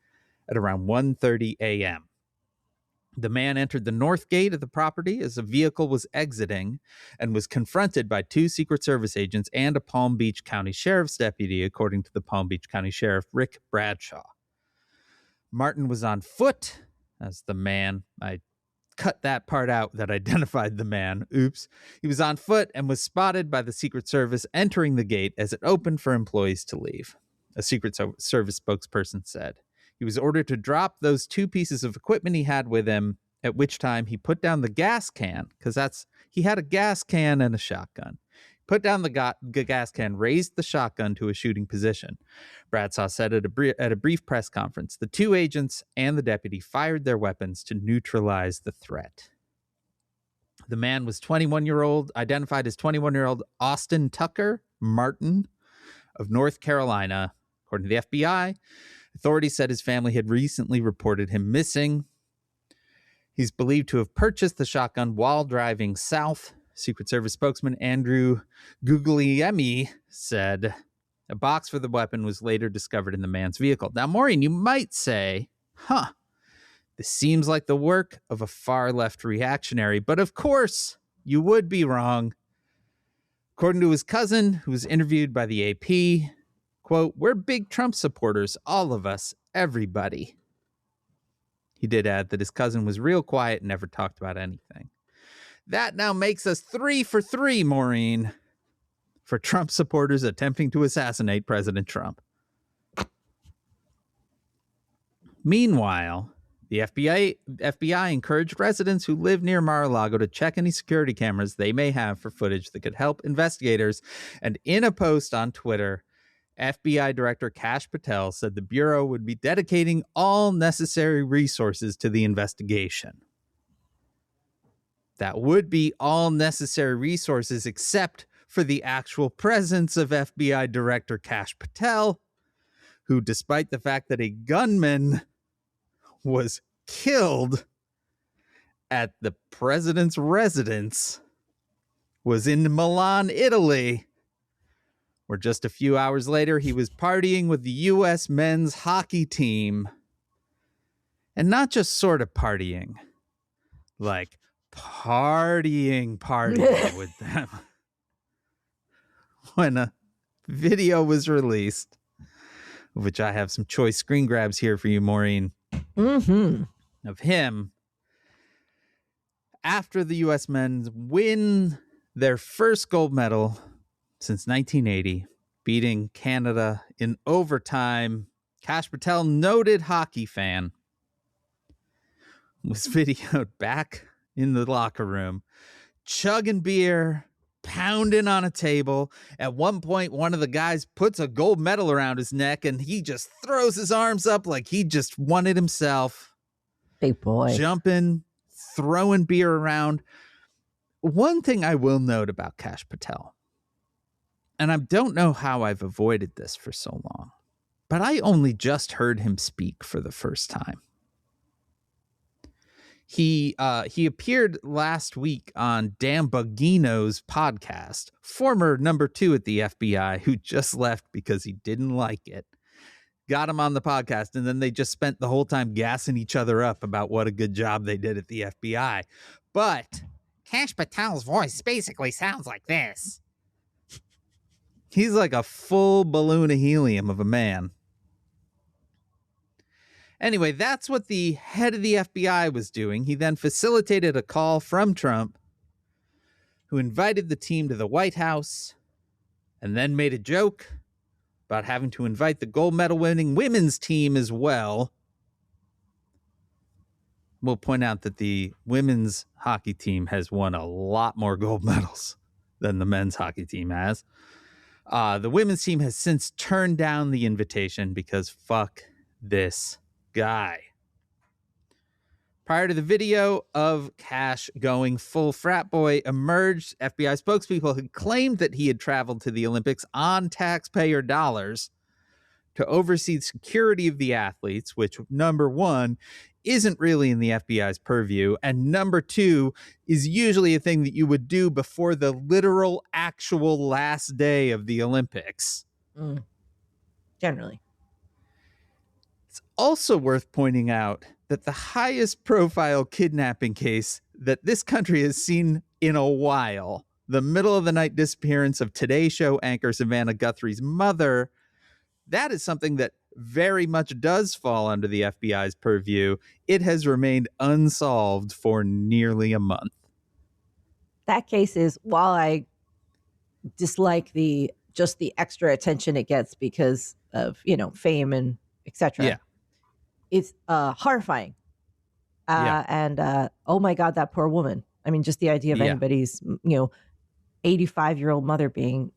Speaker 1: at around 1:30 a.m. The man entered the north gate of the property as a vehicle was exiting and was confronted by two Secret Service agents and a Palm Beach County Sheriff's deputy, according to the Palm Beach County Sheriff, Rick Bradshaw. Martin was on foot as the man. I cut that part out that identified the man. Oops. He was on foot and was spotted by the Secret Service entering the gate as it opened for employees to leave, a Secret Service spokesperson said. He was ordered to drop those two pieces of equipment he had with him, at which time he put down the gas can, because he had a gas can and a shotgun. Put down the gas can, raised the shotgun to a shooting position. Bradshaw said at a brief press conference, the two agents and the deputy fired their weapons to neutralize the threat. The man was identified as 21-year-old Austin Tucker Martin of North Carolina, according to the FBI. Authorities said his family had recently reported him missing. He's believed to have purchased the shotgun while driving south. Secret Service spokesman Andrew Guglielmi said a box for the weapon was later discovered in the man's vehicle. Now, Maureen, you might say, this seems like the work of a far-left reactionary, but of course, you would be wrong. According to his cousin, who was interviewed by the AP, quote, we're big Trump supporters, all of us, everybody. He did add that his cousin was real quiet and never talked about anything. That now makes us 3 for 3, Maureen, for Trump supporters attempting to assassinate President Trump. Meanwhile, the FBI encouraged residents who live near Mar-a-Lago to check any security cameras they may have for footage that could help investigators. And in a post on Twitter, FBI Director Kash Patel said the Bureau would be dedicating all necessary resources to the investigation. That would be all necessary resources except for the actual presence of FBI Director Kash Patel, who, despite the fact that a gunman was killed at the president's residence, was in Milan, Italy, where just a few hours later he was partying with the U.S. men's hockey team. And not just sort of partying, like partying with them. When a video was released, which I have some choice screen grabs here for you, Maureen, of him after the U.S. men win their first gold medal since 1980, beating Canada in overtime. Kash Patel, noted hockey fan, was videoed back in the locker room, chugging beer, pounding on a table. At one point, one of the guys puts a gold medal around his neck, and he just throws his arms up like he just won it himself.
Speaker 2: Big boy.
Speaker 1: Jumping, throwing beer around. One thing I will note about Kash Patel, and I don't know how I've avoided this for so long, but I only just heard him speak for the first time. He appeared last week on Dan Bongino's podcast, former number 2 at the FBI, who just left because he didn't like it. Got him on the podcast, and then they just spent the whole time gassing each other up about what a good job they did at the FBI. But Kash Patel's voice basically sounds like this. He's like a full balloon of helium of a man. Anyway, that's what the head of the FBI was doing. He then facilitated a call from Trump, who invited the team to the White House and then made a joke about having to invite the gold medal winning women's team as well. We'll point out that the women's hockey team has won a lot more gold medals than the men's hockey team has. The women's team has since turned down the invitation because fuck this guy. Prior to the video of Kash going full frat boy emerged, FBI spokespeople had claimed that he had traveled to the Olympics on taxpayer dollars to oversee security of the athletes, which, number one, isn't really in the FBI's purview, and number two is usually a thing that you would do before the literal actual last day of the Olympics.
Speaker 2: Generally.
Speaker 1: It's also worth pointing out that the highest profile kidnapping case that this country has seen in a while, the middle of the night disappearance of Today Show anchor Savannah Guthrie's mother, that is something that very much does fall under the FBI's purview. It has remained unsolved for nearly a month.
Speaker 2: That case is, while I dislike the extra attention it gets because of, fame and etc.
Speaker 1: Yeah.
Speaker 2: It's horrifying. And oh my God, that poor woman. I mean, just the idea of anybody's, 85-year-old mother being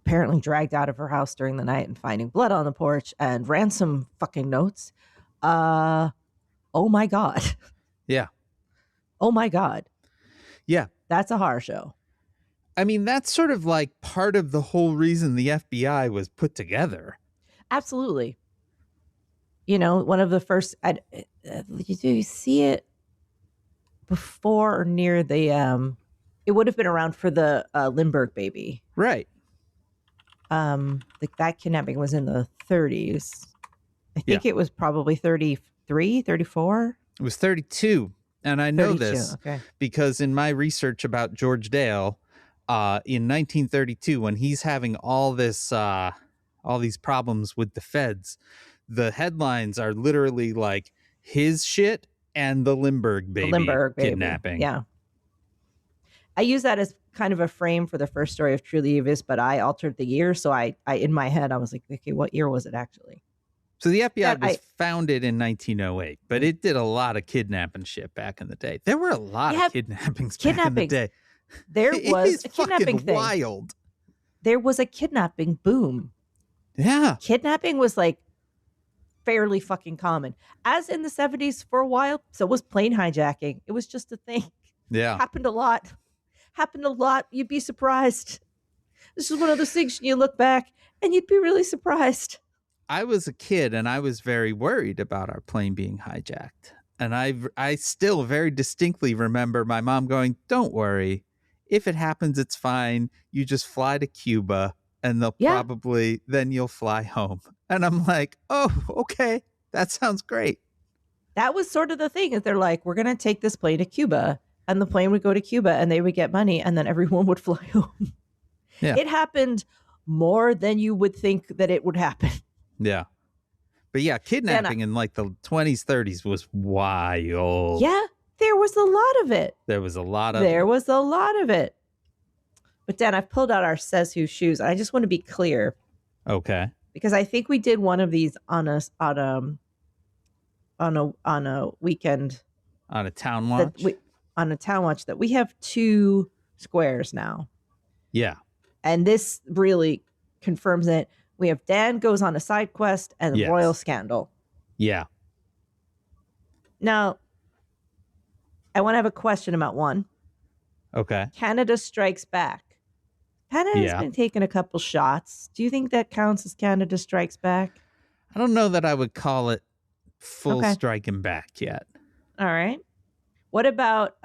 Speaker 2: apparently dragged out of her house during the night and finding blood on the porch and ransom fucking notes. Oh my God.
Speaker 1: Yeah.
Speaker 2: Oh my God.
Speaker 1: Yeah.
Speaker 2: That's a horror show.
Speaker 1: I mean, that's sort of like part of the whole reason the FBI was put together.
Speaker 2: Absolutely. One of the first, did you see it before or near the, it would have been around for the Lindbergh baby.
Speaker 1: Right.
Speaker 2: That kidnapping was in the 30s. I think it was probably 33, 34.
Speaker 1: It was 32. And I know
Speaker 2: 32,
Speaker 1: this
Speaker 2: okay.
Speaker 1: because in my research about George Dale, in 1932, when he's having all these problems with the feds, the headlines are literally like his shit and the Lindbergh baby kidnapping.
Speaker 2: Yeah. I use that as kind of a frame for the first story of Truly Evis, but I altered the year. So I in my head, I was like, okay, what year was it actually?
Speaker 1: So the FBI was founded in 1908, but it did a lot of kidnapping shit back in the day. There were a lot of kidnappings back in the day.
Speaker 2: There was a kidnapping thing.
Speaker 1: Wild.
Speaker 2: There was a kidnapping boom.
Speaker 1: Yeah.
Speaker 2: Kidnapping was like fairly fucking common. As in the 70s for a while, so was plane hijacking. It was just a thing.
Speaker 1: Yeah.
Speaker 2: Happened a lot. You'd be surprised. This is one of those things you look back and you'd be really surprised.
Speaker 1: I was a kid and I was very worried about our plane being hijacked. And I still very distinctly remember my mom going, "Don't worry. If it happens, it's fine. You just fly to Cuba and then you'll fly home." And I'm like, "Oh, okay. That sounds great."
Speaker 2: That was sort of the thing, is they're like, we're going to take this plane to Cuba, and the plane would go to Cuba and they would get money and then everyone would fly home. Yeah. It happened more than you would think that it would happen.
Speaker 1: Yeah. But yeah, kidnapping in like the 20s, 30s was wild.
Speaker 2: Yeah, there was a lot of it.
Speaker 1: There was a lot of it. But Dan, I've pulled out our Says Who shoes. And I just want to be clear. Okay.
Speaker 2: Because I think we did one of these on a weekend.
Speaker 1: On a town watch?
Speaker 2: On a town watch that we have 2 squares now.
Speaker 1: Yeah.
Speaker 2: And this really confirms it. We have Dan Goes on a Side Quest and the Royal Scandal. Yeah. Now, I want to have a question about one.
Speaker 1: Okay.
Speaker 2: Canada Strikes Back. Canada's been taking a couple shots. Do you think that counts as Canada Strikes Back?
Speaker 1: I don't know that I would call it full striking back yet.
Speaker 2: All right. What about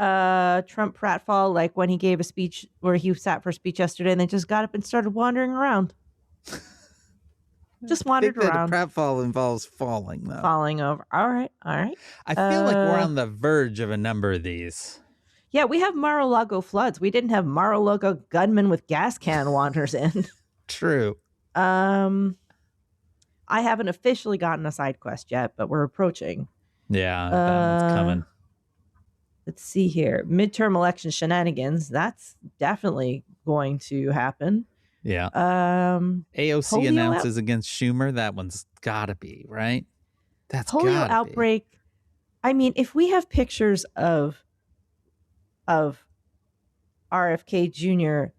Speaker 2: Trump pratfall, like when he gave a speech where he sat for a speech yesterday and then just got up and started wandering around? Just wandered around.
Speaker 1: The pratfall involves falling, though.
Speaker 2: Falling over. All right.
Speaker 1: I feel like we're on the verge of a number of these.
Speaker 2: Yeah, we have Mar-a-Lago floods. We didn't have Mar-a-Lago gunmen with gas can wanders in.
Speaker 1: True.
Speaker 2: I haven't officially gotten a side quest yet, but we're approaching.
Speaker 1: Yeah, that one's coming.
Speaker 2: Let's see here. Midterm election shenanigans. That's definitely going to happen.
Speaker 1: Yeah.
Speaker 2: polio
Speaker 1: AOC announces against Schumer. That one's gotta be, right? That's
Speaker 2: polio
Speaker 1: gotta
Speaker 2: outbreak.
Speaker 1: be.
Speaker 2: I mean, if we have pictures of RFK Jr.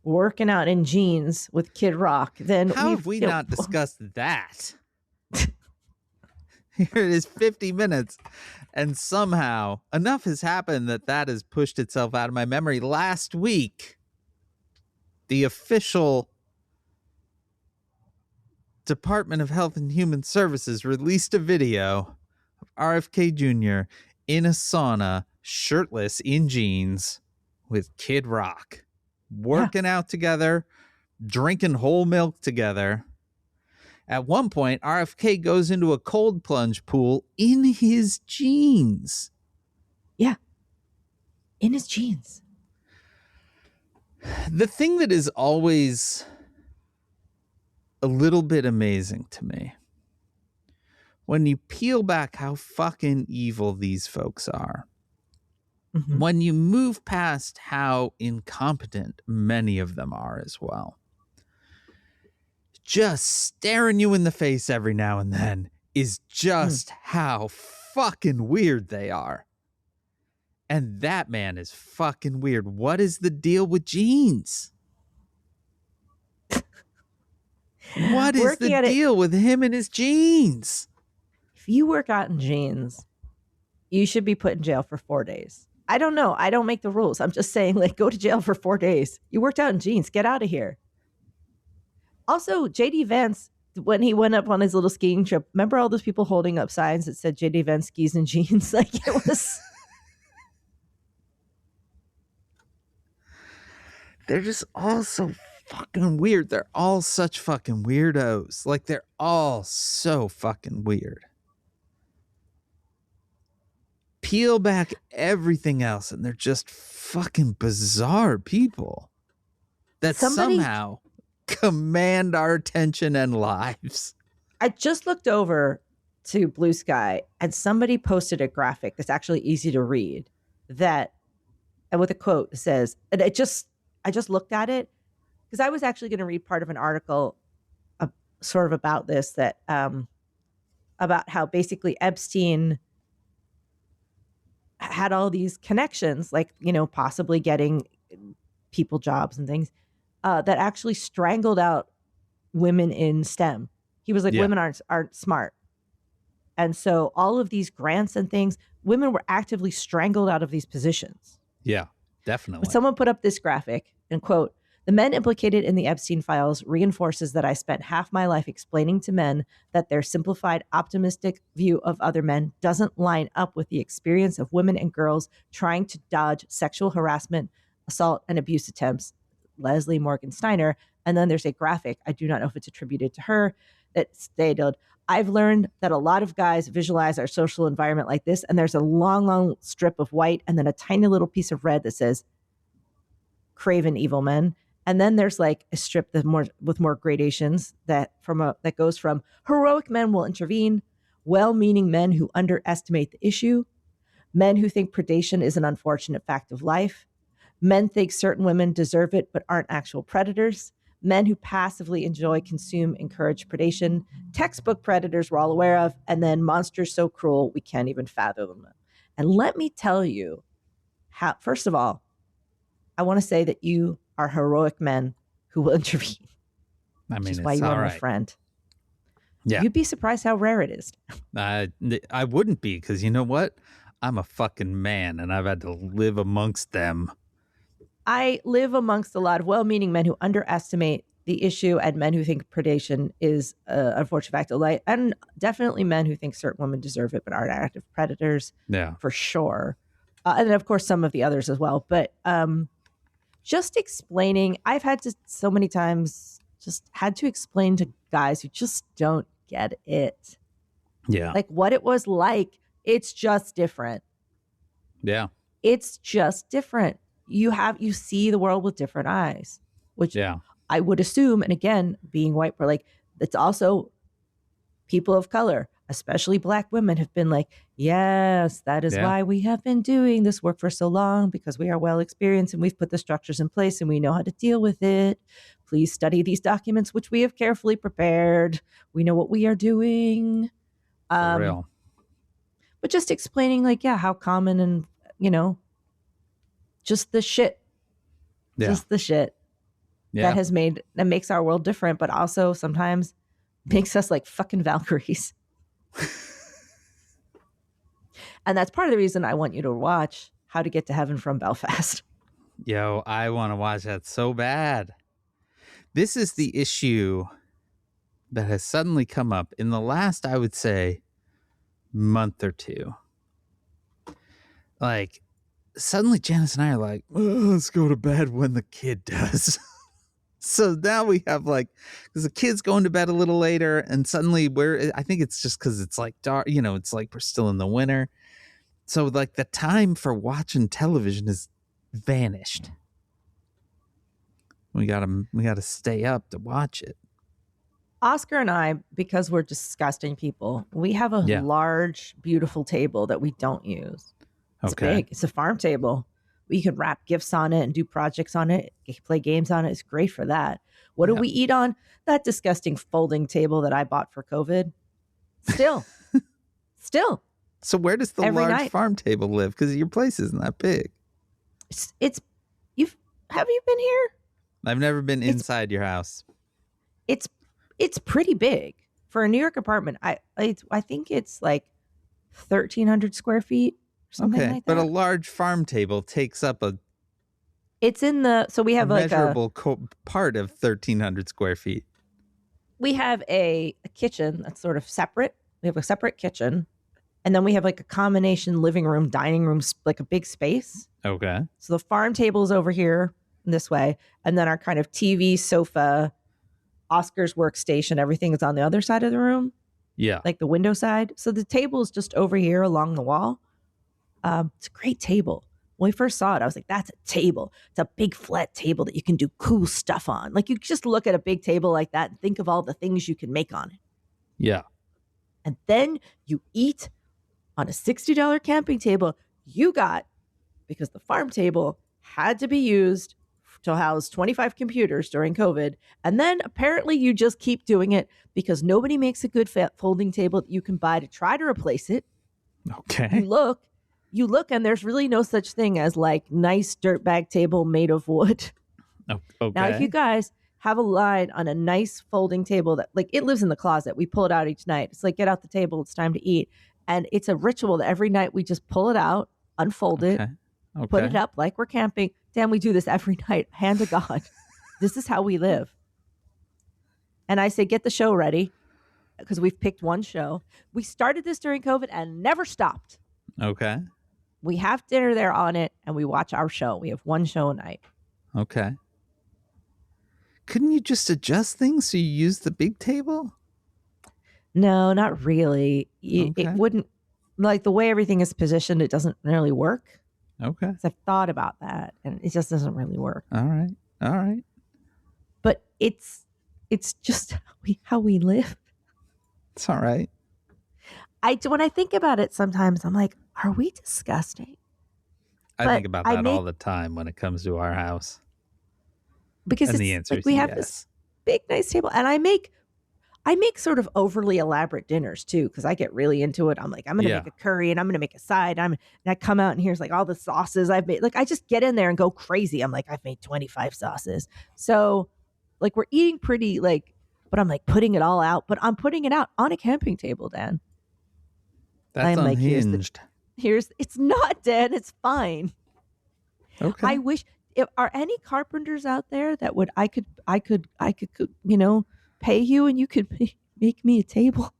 Speaker 2: working out in jeans with Kid Rock, then
Speaker 1: how have we not discussed that? Here it is, 50 minutes, and somehow enough has happened that has pushed itself out of my memory. Last week, the official Department of Health and Human Services released a video of RFK Jr. in a sauna, shirtless, in jeans, with Kid Rock, working out together, drinking whole milk together. At one point, RFK goes into a cold plunge pool in his jeans.
Speaker 2: Yeah. In his jeans.
Speaker 1: The thing that is always a little bit amazing to me, when you peel back how fucking evil these folks are, when you move past how incompetent many of them are as well, just staring you in the face every now and then is just how fucking weird they are. And that man is fucking weird. What is the deal with jeans? What is the deal with him and his jeans?
Speaker 2: If you work out in jeans, you should be put in jail for 4 days. I don't know. I don't make the rules. I'm just saying, like, go to jail for 4 days. You worked out in jeans. Get out of here. Also, JD Vance, when he went up on his little skiing trip, remember all those people holding up signs that said JD Vance skis in jeans? Like, it was...
Speaker 1: They're just all so fucking weird. They're all such fucking weirdos. Like, they're all so fucking weird. Peel back everything else, and they're just fucking bizarre people that somehow command our attention and lives.
Speaker 2: I just looked over to Blue Sky, and somebody posted a graphic that's actually easy to read, that, and with a quote, says, and I just looked at it because I was actually going to read part of an article sort of about this, that about how basically Epstein had all these connections, like, you know, possibly getting people jobs and things, that actually strangled out women in STEM. He was like, women aren't smart. And so all of these grants and things, women were actively strangled out of these positions.
Speaker 1: Yeah, definitely.
Speaker 2: But someone put up this graphic and quote, "The men implicated in the Epstein files reinforces that I spent half my life explaining to men that their simplified, optimistic view of other men doesn't line up with the experience of women and girls trying to dodge sexual harassment, assault, and abuse attempts." Leslie Morgan Steiner. And then there's a graphic, I do not know if it's attributed to her, that stated, "I've learned that a lot of guys visualize our social environment like this." And there's a long, long strip of white and then a tiny little piece of red that says "Craven Evil Men." And then there's like a strip that with more gradations that goes from "Heroic men will intervene," "Well-meaning men who underestimate the issue," "Men who think predation is an unfortunate fact of life," "Men think certain women deserve it but aren't actual predators," "Men who passively enjoy, consume, encourage predation," "Textbook predators we're all aware of," and then "Monsters so cruel we can't even fathom them." And let me tell you how, first of all, I want to say that you are heroic men who will intervene.
Speaker 1: I mean,
Speaker 2: which is why you are my friend.
Speaker 1: Yeah.
Speaker 2: You'd be surprised how rare it is.
Speaker 1: I wouldn't be, because you know what? I'm a fucking man and I've had to live amongst them.
Speaker 2: I live amongst a lot of well-meaning men who underestimate the issue and men who think predation is an unfortunate fact of life, and definitely men who think certain women deserve it but aren't active predators.
Speaker 1: Yeah,
Speaker 2: for sure. And then, of course, some of the others as well. But just explaining, I've had to so many times just had to explain to guys who just don't get it.
Speaker 1: Yeah.
Speaker 2: Like what it was like. It's just different.
Speaker 1: Yeah.
Speaker 2: It's just different. You see the world with different eyes, which
Speaker 1: Yeah.
Speaker 2: I would assume, and again, being white, but like it's also people of color, especially Black women, have been like, yes, that is
Speaker 1: Yeah.
Speaker 2: why we have been doing this work for so long, because we are well experienced and we've put the structures in place and we know how to deal with it. Please study these documents, which we have carefully prepared. We know what we are doing.
Speaker 1: For real.
Speaker 2: But just explaining, like, yeah, how common and, just the shit,
Speaker 1: Yeah.
Speaker 2: just the shit
Speaker 1: Yeah.
Speaker 2: that makes our world different, but also sometimes makes us like fucking Valkyries. And that's part of the reason I want you to watch How to Get to Heaven from Belfast.
Speaker 1: Yo, I want to watch that so bad. This is the issue that has suddenly come up in the last, I would say, month or two. Like, suddenly Janice and I are like, let's go to bed when the kid does. So now we have like, because the kid's going to bed a little later, and suddenly I think it's just because it's like dark, it's like we're still in the winter. So like the time for watching television is vanished. We gotta stay up to watch it.
Speaker 2: Oscar and I, because we're disgusting people, we have a large, beautiful table that we don't use. It's big. It's a farm table. We can wrap gifts on it and do projects on it, play games on it. It's great for that. What do we eat on? That disgusting folding table that I bought for COVID. Still.
Speaker 1: So where does the large farm table live? Because your place isn't that big.
Speaker 2: Have you been here?
Speaker 1: I've never been inside your house.
Speaker 2: It's pretty big for a New York apartment. I think it's like 1,300 square feet. Something like that.
Speaker 1: But a large farm table takes up
Speaker 2: it's in the, so we have
Speaker 1: a
Speaker 2: like
Speaker 1: measurable part of 1,300 square feet.
Speaker 2: We have a kitchen that's sort of separate. We have a separate kitchen. And then we have like a combination living room, dining room, like a big space.
Speaker 1: Okay.
Speaker 2: So the farm table is over here this way. And then our kind of TV, sofa, Oscar's workstation, everything is on the other side of the room.
Speaker 1: Yeah.
Speaker 2: Like the window side. So the table is just over here along the wall. It's a great table. When we first saw it, I was like, that's a table. It's a big flat table that you can do cool stuff on. Like you just look at a big table like that and think of all the things you can make on it.
Speaker 1: Yeah.
Speaker 2: And then you eat on a $60 camping table you got, because the farm table had to be used to house 25 computers during COVID. And then apparently you just keep doing it because nobody makes a good folding table that you can buy to try to replace it.
Speaker 1: Okay.
Speaker 2: You look and there's really no such thing as like nice dirtbag table made of wood.
Speaker 1: Okay.
Speaker 2: Now, if you guys have a line on a nice folding table that like it lives in the closet, we pull it out each night. It's like, get out the table. It's time to eat. And it's a ritual that every night we just pull it out, unfold it, put it up like we're camping. Damn, we do this every night. Hand to God. This is how we live. And I say, get the show ready because we've picked one show. We started this during COVID and never stopped.
Speaker 1: Okay.
Speaker 2: We have dinner there on it and we watch our show. We have one show a night.
Speaker 1: Okay. Couldn't you just adjust things so you use the big table?
Speaker 2: No, not really. It wouldn't, like the way everything is positioned, it doesn't really work.
Speaker 1: Okay.
Speaker 2: I've thought about that and it just doesn't really work.
Speaker 1: All right.
Speaker 2: But it's just how we live.
Speaker 1: It's all right.
Speaker 2: When I think about it sometimes, I'm like, are we disgusting?
Speaker 1: I think about that all the time when it comes to our house.
Speaker 2: Because
Speaker 1: the answer is
Speaker 2: we
Speaker 1: yes.
Speaker 2: have this big, nice table. And I make sort of overly elaborate dinners too, because I get really into it. I'm like, I'm going to make a curry and I'm going to make a side. And I come out and here's like all the sauces I've made. Like I just get in there and go crazy. I'm like, I've made 25 sauces. So like we're eating pretty but I'm like putting it all out. But I'm putting it out on a camping table, Dan.
Speaker 1: That's unhinged.
Speaker 2: It's not, Dan. It's fine.
Speaker 1: Okay.
Speaker 2: I wish. Are any carpenters out there that I could pay you and you could make me a table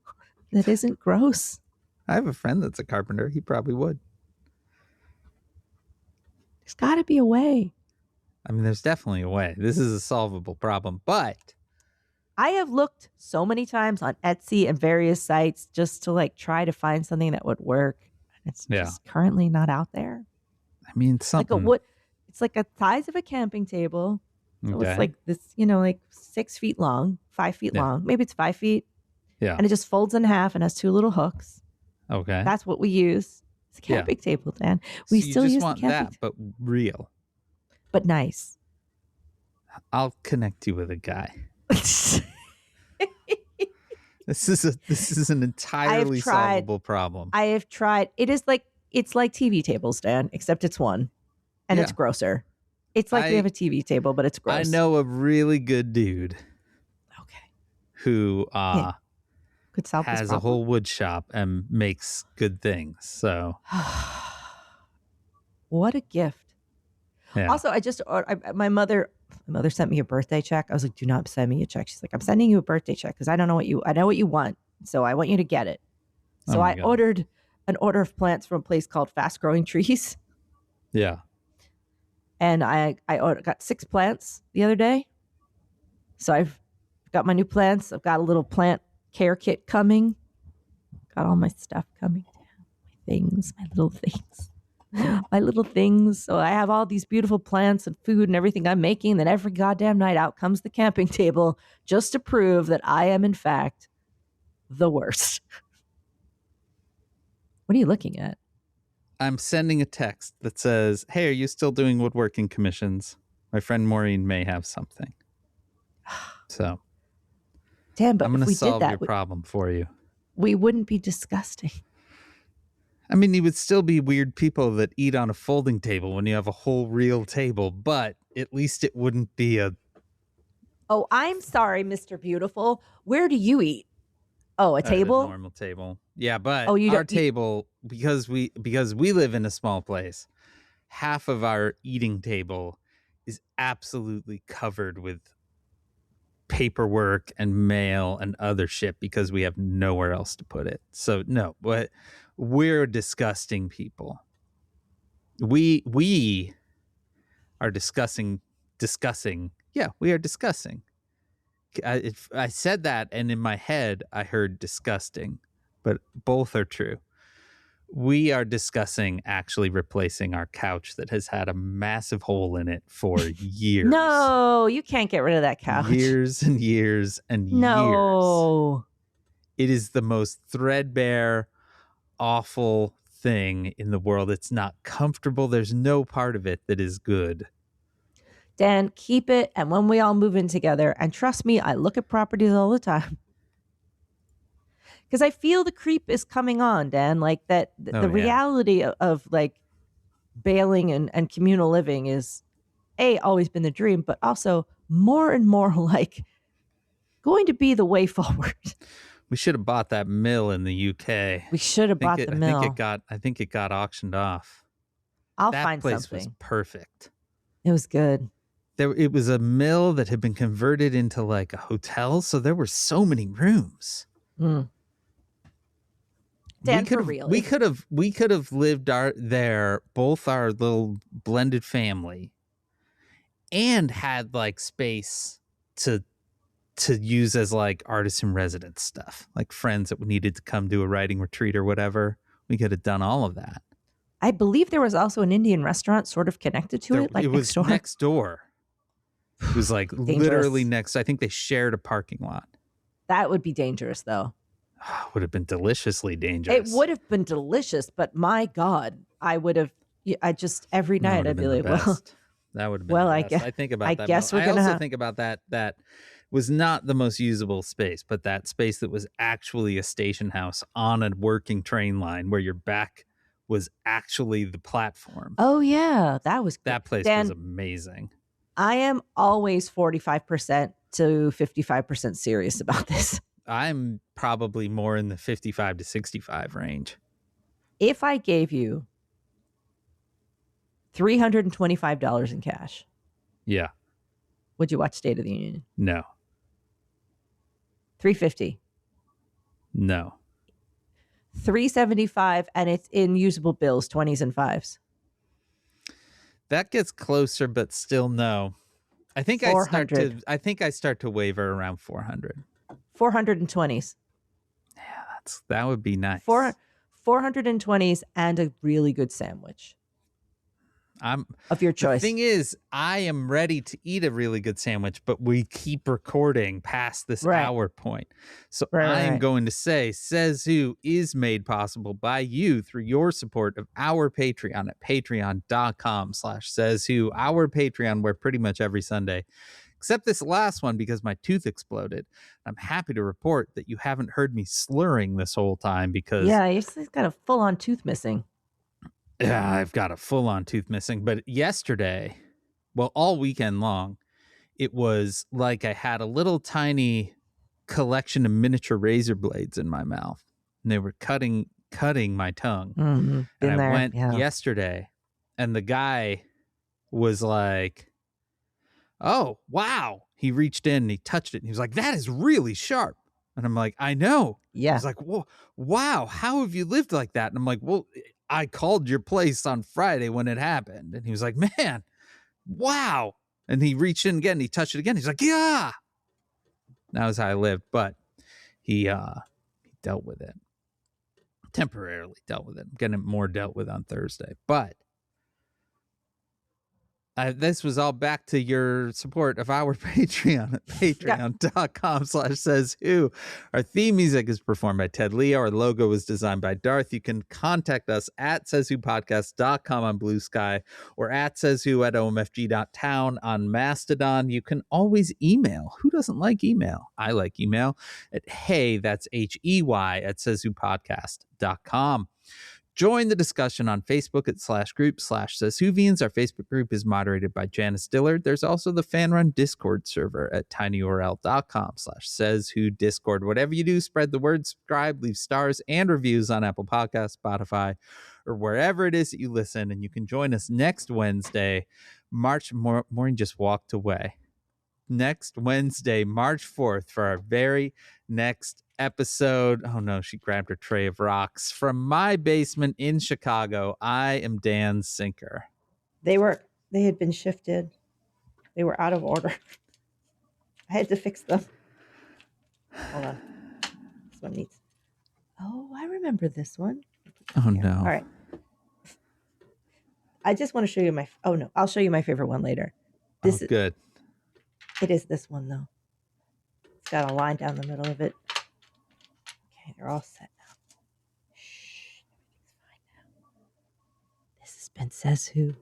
Speaker 2: that isn't gross?
Speaker 1: I have a friend that's a carpenter. He probably would.
Speaker 2: There's got to be a way.
Speaker 1: I mean, there's definitely a way. This is a solvable problem, but
Speaker 2: I have looked so many times on Etsy and various sites just to try to find something that would work. And it's just currently not out there.
Speaker 1: I mean,
Speaker 2: Like a
Speaker 1: something.
Speaker 2: wood. It's like a size of a camping table. So it's
Speaker 1: Okay.
Speaker 2: like this, you know, like 6 feet long, 5 feet
Speaker 1: Yeah.
Speaker 2: long. Maybe it's 5 feet.
Speaker 1: Yeah.
Speaker 2: And it just folds in half and has 2 little hooks.
Speaker 1: Okay.
Speaker 2: That's what we use. It's a
Speaker 1: Yeah.
Speaker 2: camping table, Dan. We
Speaker 1: So you
Speaker 2: still
Speaker 1: just
Speaker 2: use the
Speaker 1: want
Speaker 2: camping
Speaker 1: that, but real.
Speaker 2: but nice.
Speaker 1: I'll connect you with a guy. This is an entirely solvable problem.
Speaker 2: I have tried. It's like TV tables, Dan, except it's one and it's
Speaker 1: Yeah.
Speaker 2: grosser. It's like we have a TV table, but it's gross.
Speaker 1: I know a really good dude
Speaker 2: Okay.
Speaker 1: who
Speaker 2: Could solve this
Speaker 1: has a
Speaker 2: problem.
Speaker 1: whole wood shop and makes good things. So
Speaker 2: What a gift.
Speaker 1: yeah.
Speaker 2: Also, my mother sent me a birthday check. I was like, do not send me a check. She's like, I'm sending you a birthday check because I know what you want. So I want you to get it. So
Speaker 1: Oh my
Speaker 2: I
Speaker 1: God.
Speaker 2: ordered an order of plants from a place called Fast Growing Trees.
Speaker 1: Yeah.
Speaker 2: And I got 6 plants the other day. So I've got my new plants. I've got a little plant care kit coming. Got all my stuff coming down. My things, my little things. My little things. So I have all these beautiful plants and food and everything I'm making. Then every goddamn night out comes the camping table just to prove that I am, in fact, the worst. What are you looking at?
Speaker 1: I'm sending a text that says, "Hey, are you still doing woodworking commissions? My friend Maureen may have something." So,
Speaker 2: Damn, but
Speaker 1: I'm
Speaker 2: if
Speaker 1: going to
Speaker 2: we did
Speaker 1: solve
Speaker 2: that,
Speaker 1: your problem for you.
Speaker 2: we wouldn't be disgusting.
Speaker 1: I mean, you would still be weird people that eat on a folding table when you have a whole real table, but at least it wouldn't be a
Speaker 2: Oh, I'm sorry, Mr. Beautiful. Where do you eat? Oh, a
Speaker 1: at
Speaker 2: table?
Speaker 1: a normal table. Yeah, but
Speaker 2: Oh, you
Speaker 1: our
Speaker 2: don't.
Speaker 1: table, because we live in a small place, half of our eating table is absolutely covered with paperwork and mail and other shit because we have nowhere else to put it. So no, but we're disgusting people. We are discussing. Yeah, we are discussing. I said that, and in my head, I heard disgusting, but both are true. We are discussing actually replacing our couch that has had a massive hole in it for years.
Speaker 2: No, you can't get rid of that couch.
Speaker 1: Years and years and years.
Speaker 2: No.
Speaker 1: It is the most threadbare, awful thing in the world. It's not comfortable. There's no part of it that is good.
Speaker 2: Dan, keep it. And when we all move in together, and trust me, I look at properties all the time. Because I feel the creep is coming on, Dan. Like that,
Speaker 1: Oh,
Speaker 2: the
Speaker 1: yeah.
Speaker 2: reality of like bailing and communal living is always been the dream, but also more and more like going to be the way forward.
Speaker 1: We should have bought that mill in the UK.
Speaker 2: We should have bought the mill.
Speaker 1: I think it got auctioned off.
Speaker 2: I'll
Speaker 1: That
Speaker 2: find
Speaker 1: place
Speaker 2: something.
Speaker 1: was perfect.
Speaker 2: It was good.
Speaker 1: It was a mill that had been converted into like a hotel, so there were so many rooms.
Speaker 2: Dan, for real.
Speaker 1: We could have lived there, both our little blended family, and had like space to use as like artist in residence stuff, like friends that needed to come do a writing retreat or whatever. We could have done all of that.
Speaker 2: I believe there was also an Indian restaurant sort of connected to it, like
Speaker 1: it was next door. It was like literally next. I think they shared a parking lot.
Speaker 2: That would be dangerous, though.
Speaker 1: Would have been deliciously dangerous.
Speaker 2: It would have been delicious, but my God, I would have. I just every night I'd be like, well,
Speaker 1: that would have been.
Speaker 2: Well,
Speaker 1: the
Speaker 2: I
Speaker 1: best.
Speaker 2: guess.
Speaker 1: I think about
Speaker 2: I
Speaker 1: that.
Speaker 2: guess
Speaker 1: mill.
Speaker 2: we're gonna.
Speaker 1: I also think about that. That was not the most usable space, but that space that was actually a station house on a working train line where your back was actually the platform.
Speaker 2: Oh yeah, that was
Speaker 1: that place
Speaker 2: Dan,
Speaker 1: was amazing.
Speaker 2: I am always 45% to 55% serious about this.
Speaker 1: I'm probably more in the 55 to 65 range.
Speaker 2: If I gave you $325 in cash,
Speaker 1: yeah,
Speaker 2: would you watch State of the Union?
Speaker 1: No.
Speaker 2: $350.
Speaker 1: No.
Speaker 2: $375, and it's in usable bills, 20s and 5s.
Speaker 1: That gets closer, but still no. I think I start to waver around 400.
Speaker 2: 420s.
Speaker 1: Yeah, that would be nice.
Speaker 2: 420s and a really good sandwich. of your
Speaker 1: The
Speaker 2: choice.
Speaker 1: thing is, I am ready to eat a really good sandwich, but we keep recording past this hour point. So I am going to say Says Who is made possible by you through your support of our Patreon at patreon.com/sayswho, our Patreon, where pretty much every Sunday, except this last one because my tooth exploded. I'm happy to report that you haven't heard me slurring this whole time because
Speaker 2: you've got a full-on tooth missing.
Speaker 1: Yeah, I've got a full-on tooth missing. But yesterday, well, all weekend long, it was like I had a little tiny collection of miniature razor blades in my mouth, and they were cutting my tongue.
Speaker 2: Mm-hmm.
Speaker 1: And I went yesterday, and the guy was like, "Oh, wow." He reached in and he touched it, and he was like, "That is really sharp." And I'm like, "I know."
Speaker 2: Yeah.
Speaker 1: He's like, "Whoa, wow, how have you lived like that?" And I'm like, "Well, I called your place on Friday when it happened." And he was like, "Man, wow." And he reached in again, and he touched it again. He's like, "Yeah." That was how I lived. But he dealt with it. Temporarily dealt with it. I'm getting more dealt with on Thursday. But this was all back to your support of our Patreon at patreon.com/sayswho. Our theme music is performed by Ted Leo. Our logo was designed by Darth. You can contact us at sayswhopodcast.com on Blue Sky or at sayswho@omfg.town on Mastodon. You can always email. Who doesn't like email? I like email at hey, that's HEY at sayswhopodcast.com. Join the discussion on Facebook at /group/SaysWhovians. Our Facebook group is moderated by Janice Dillard. There's also the fan-run Discord server at tinyurl.com/SaysWhoDiscord. Whatever you do, spread the word, subscribe, leave stars and reviews on Apple Podcasts, Spotify, or wherever it is that you listen. And you can join us next Wednesday. Maureen just walked away. Next Wednesday, March 4th, for our very next episode. Oh no, she grabbed her tray of rocks from my basement in Chicago. I am Dan Sinker.
Speaker 2: They had been shifted. They were out of order. I had to fix them. Hold on. This one needs. Oh, I remember this one.
Speaker 1: Oh no.
Speaker 2: All right. I just want to show you my. Oh no, I'll show you my favorite one later. This is
Speaker 1: good.
Speaker 2: It is this one though. It's got a line down the middle of it. Okay, they're all set now. Shh, everything's fine now. This has been Says Who.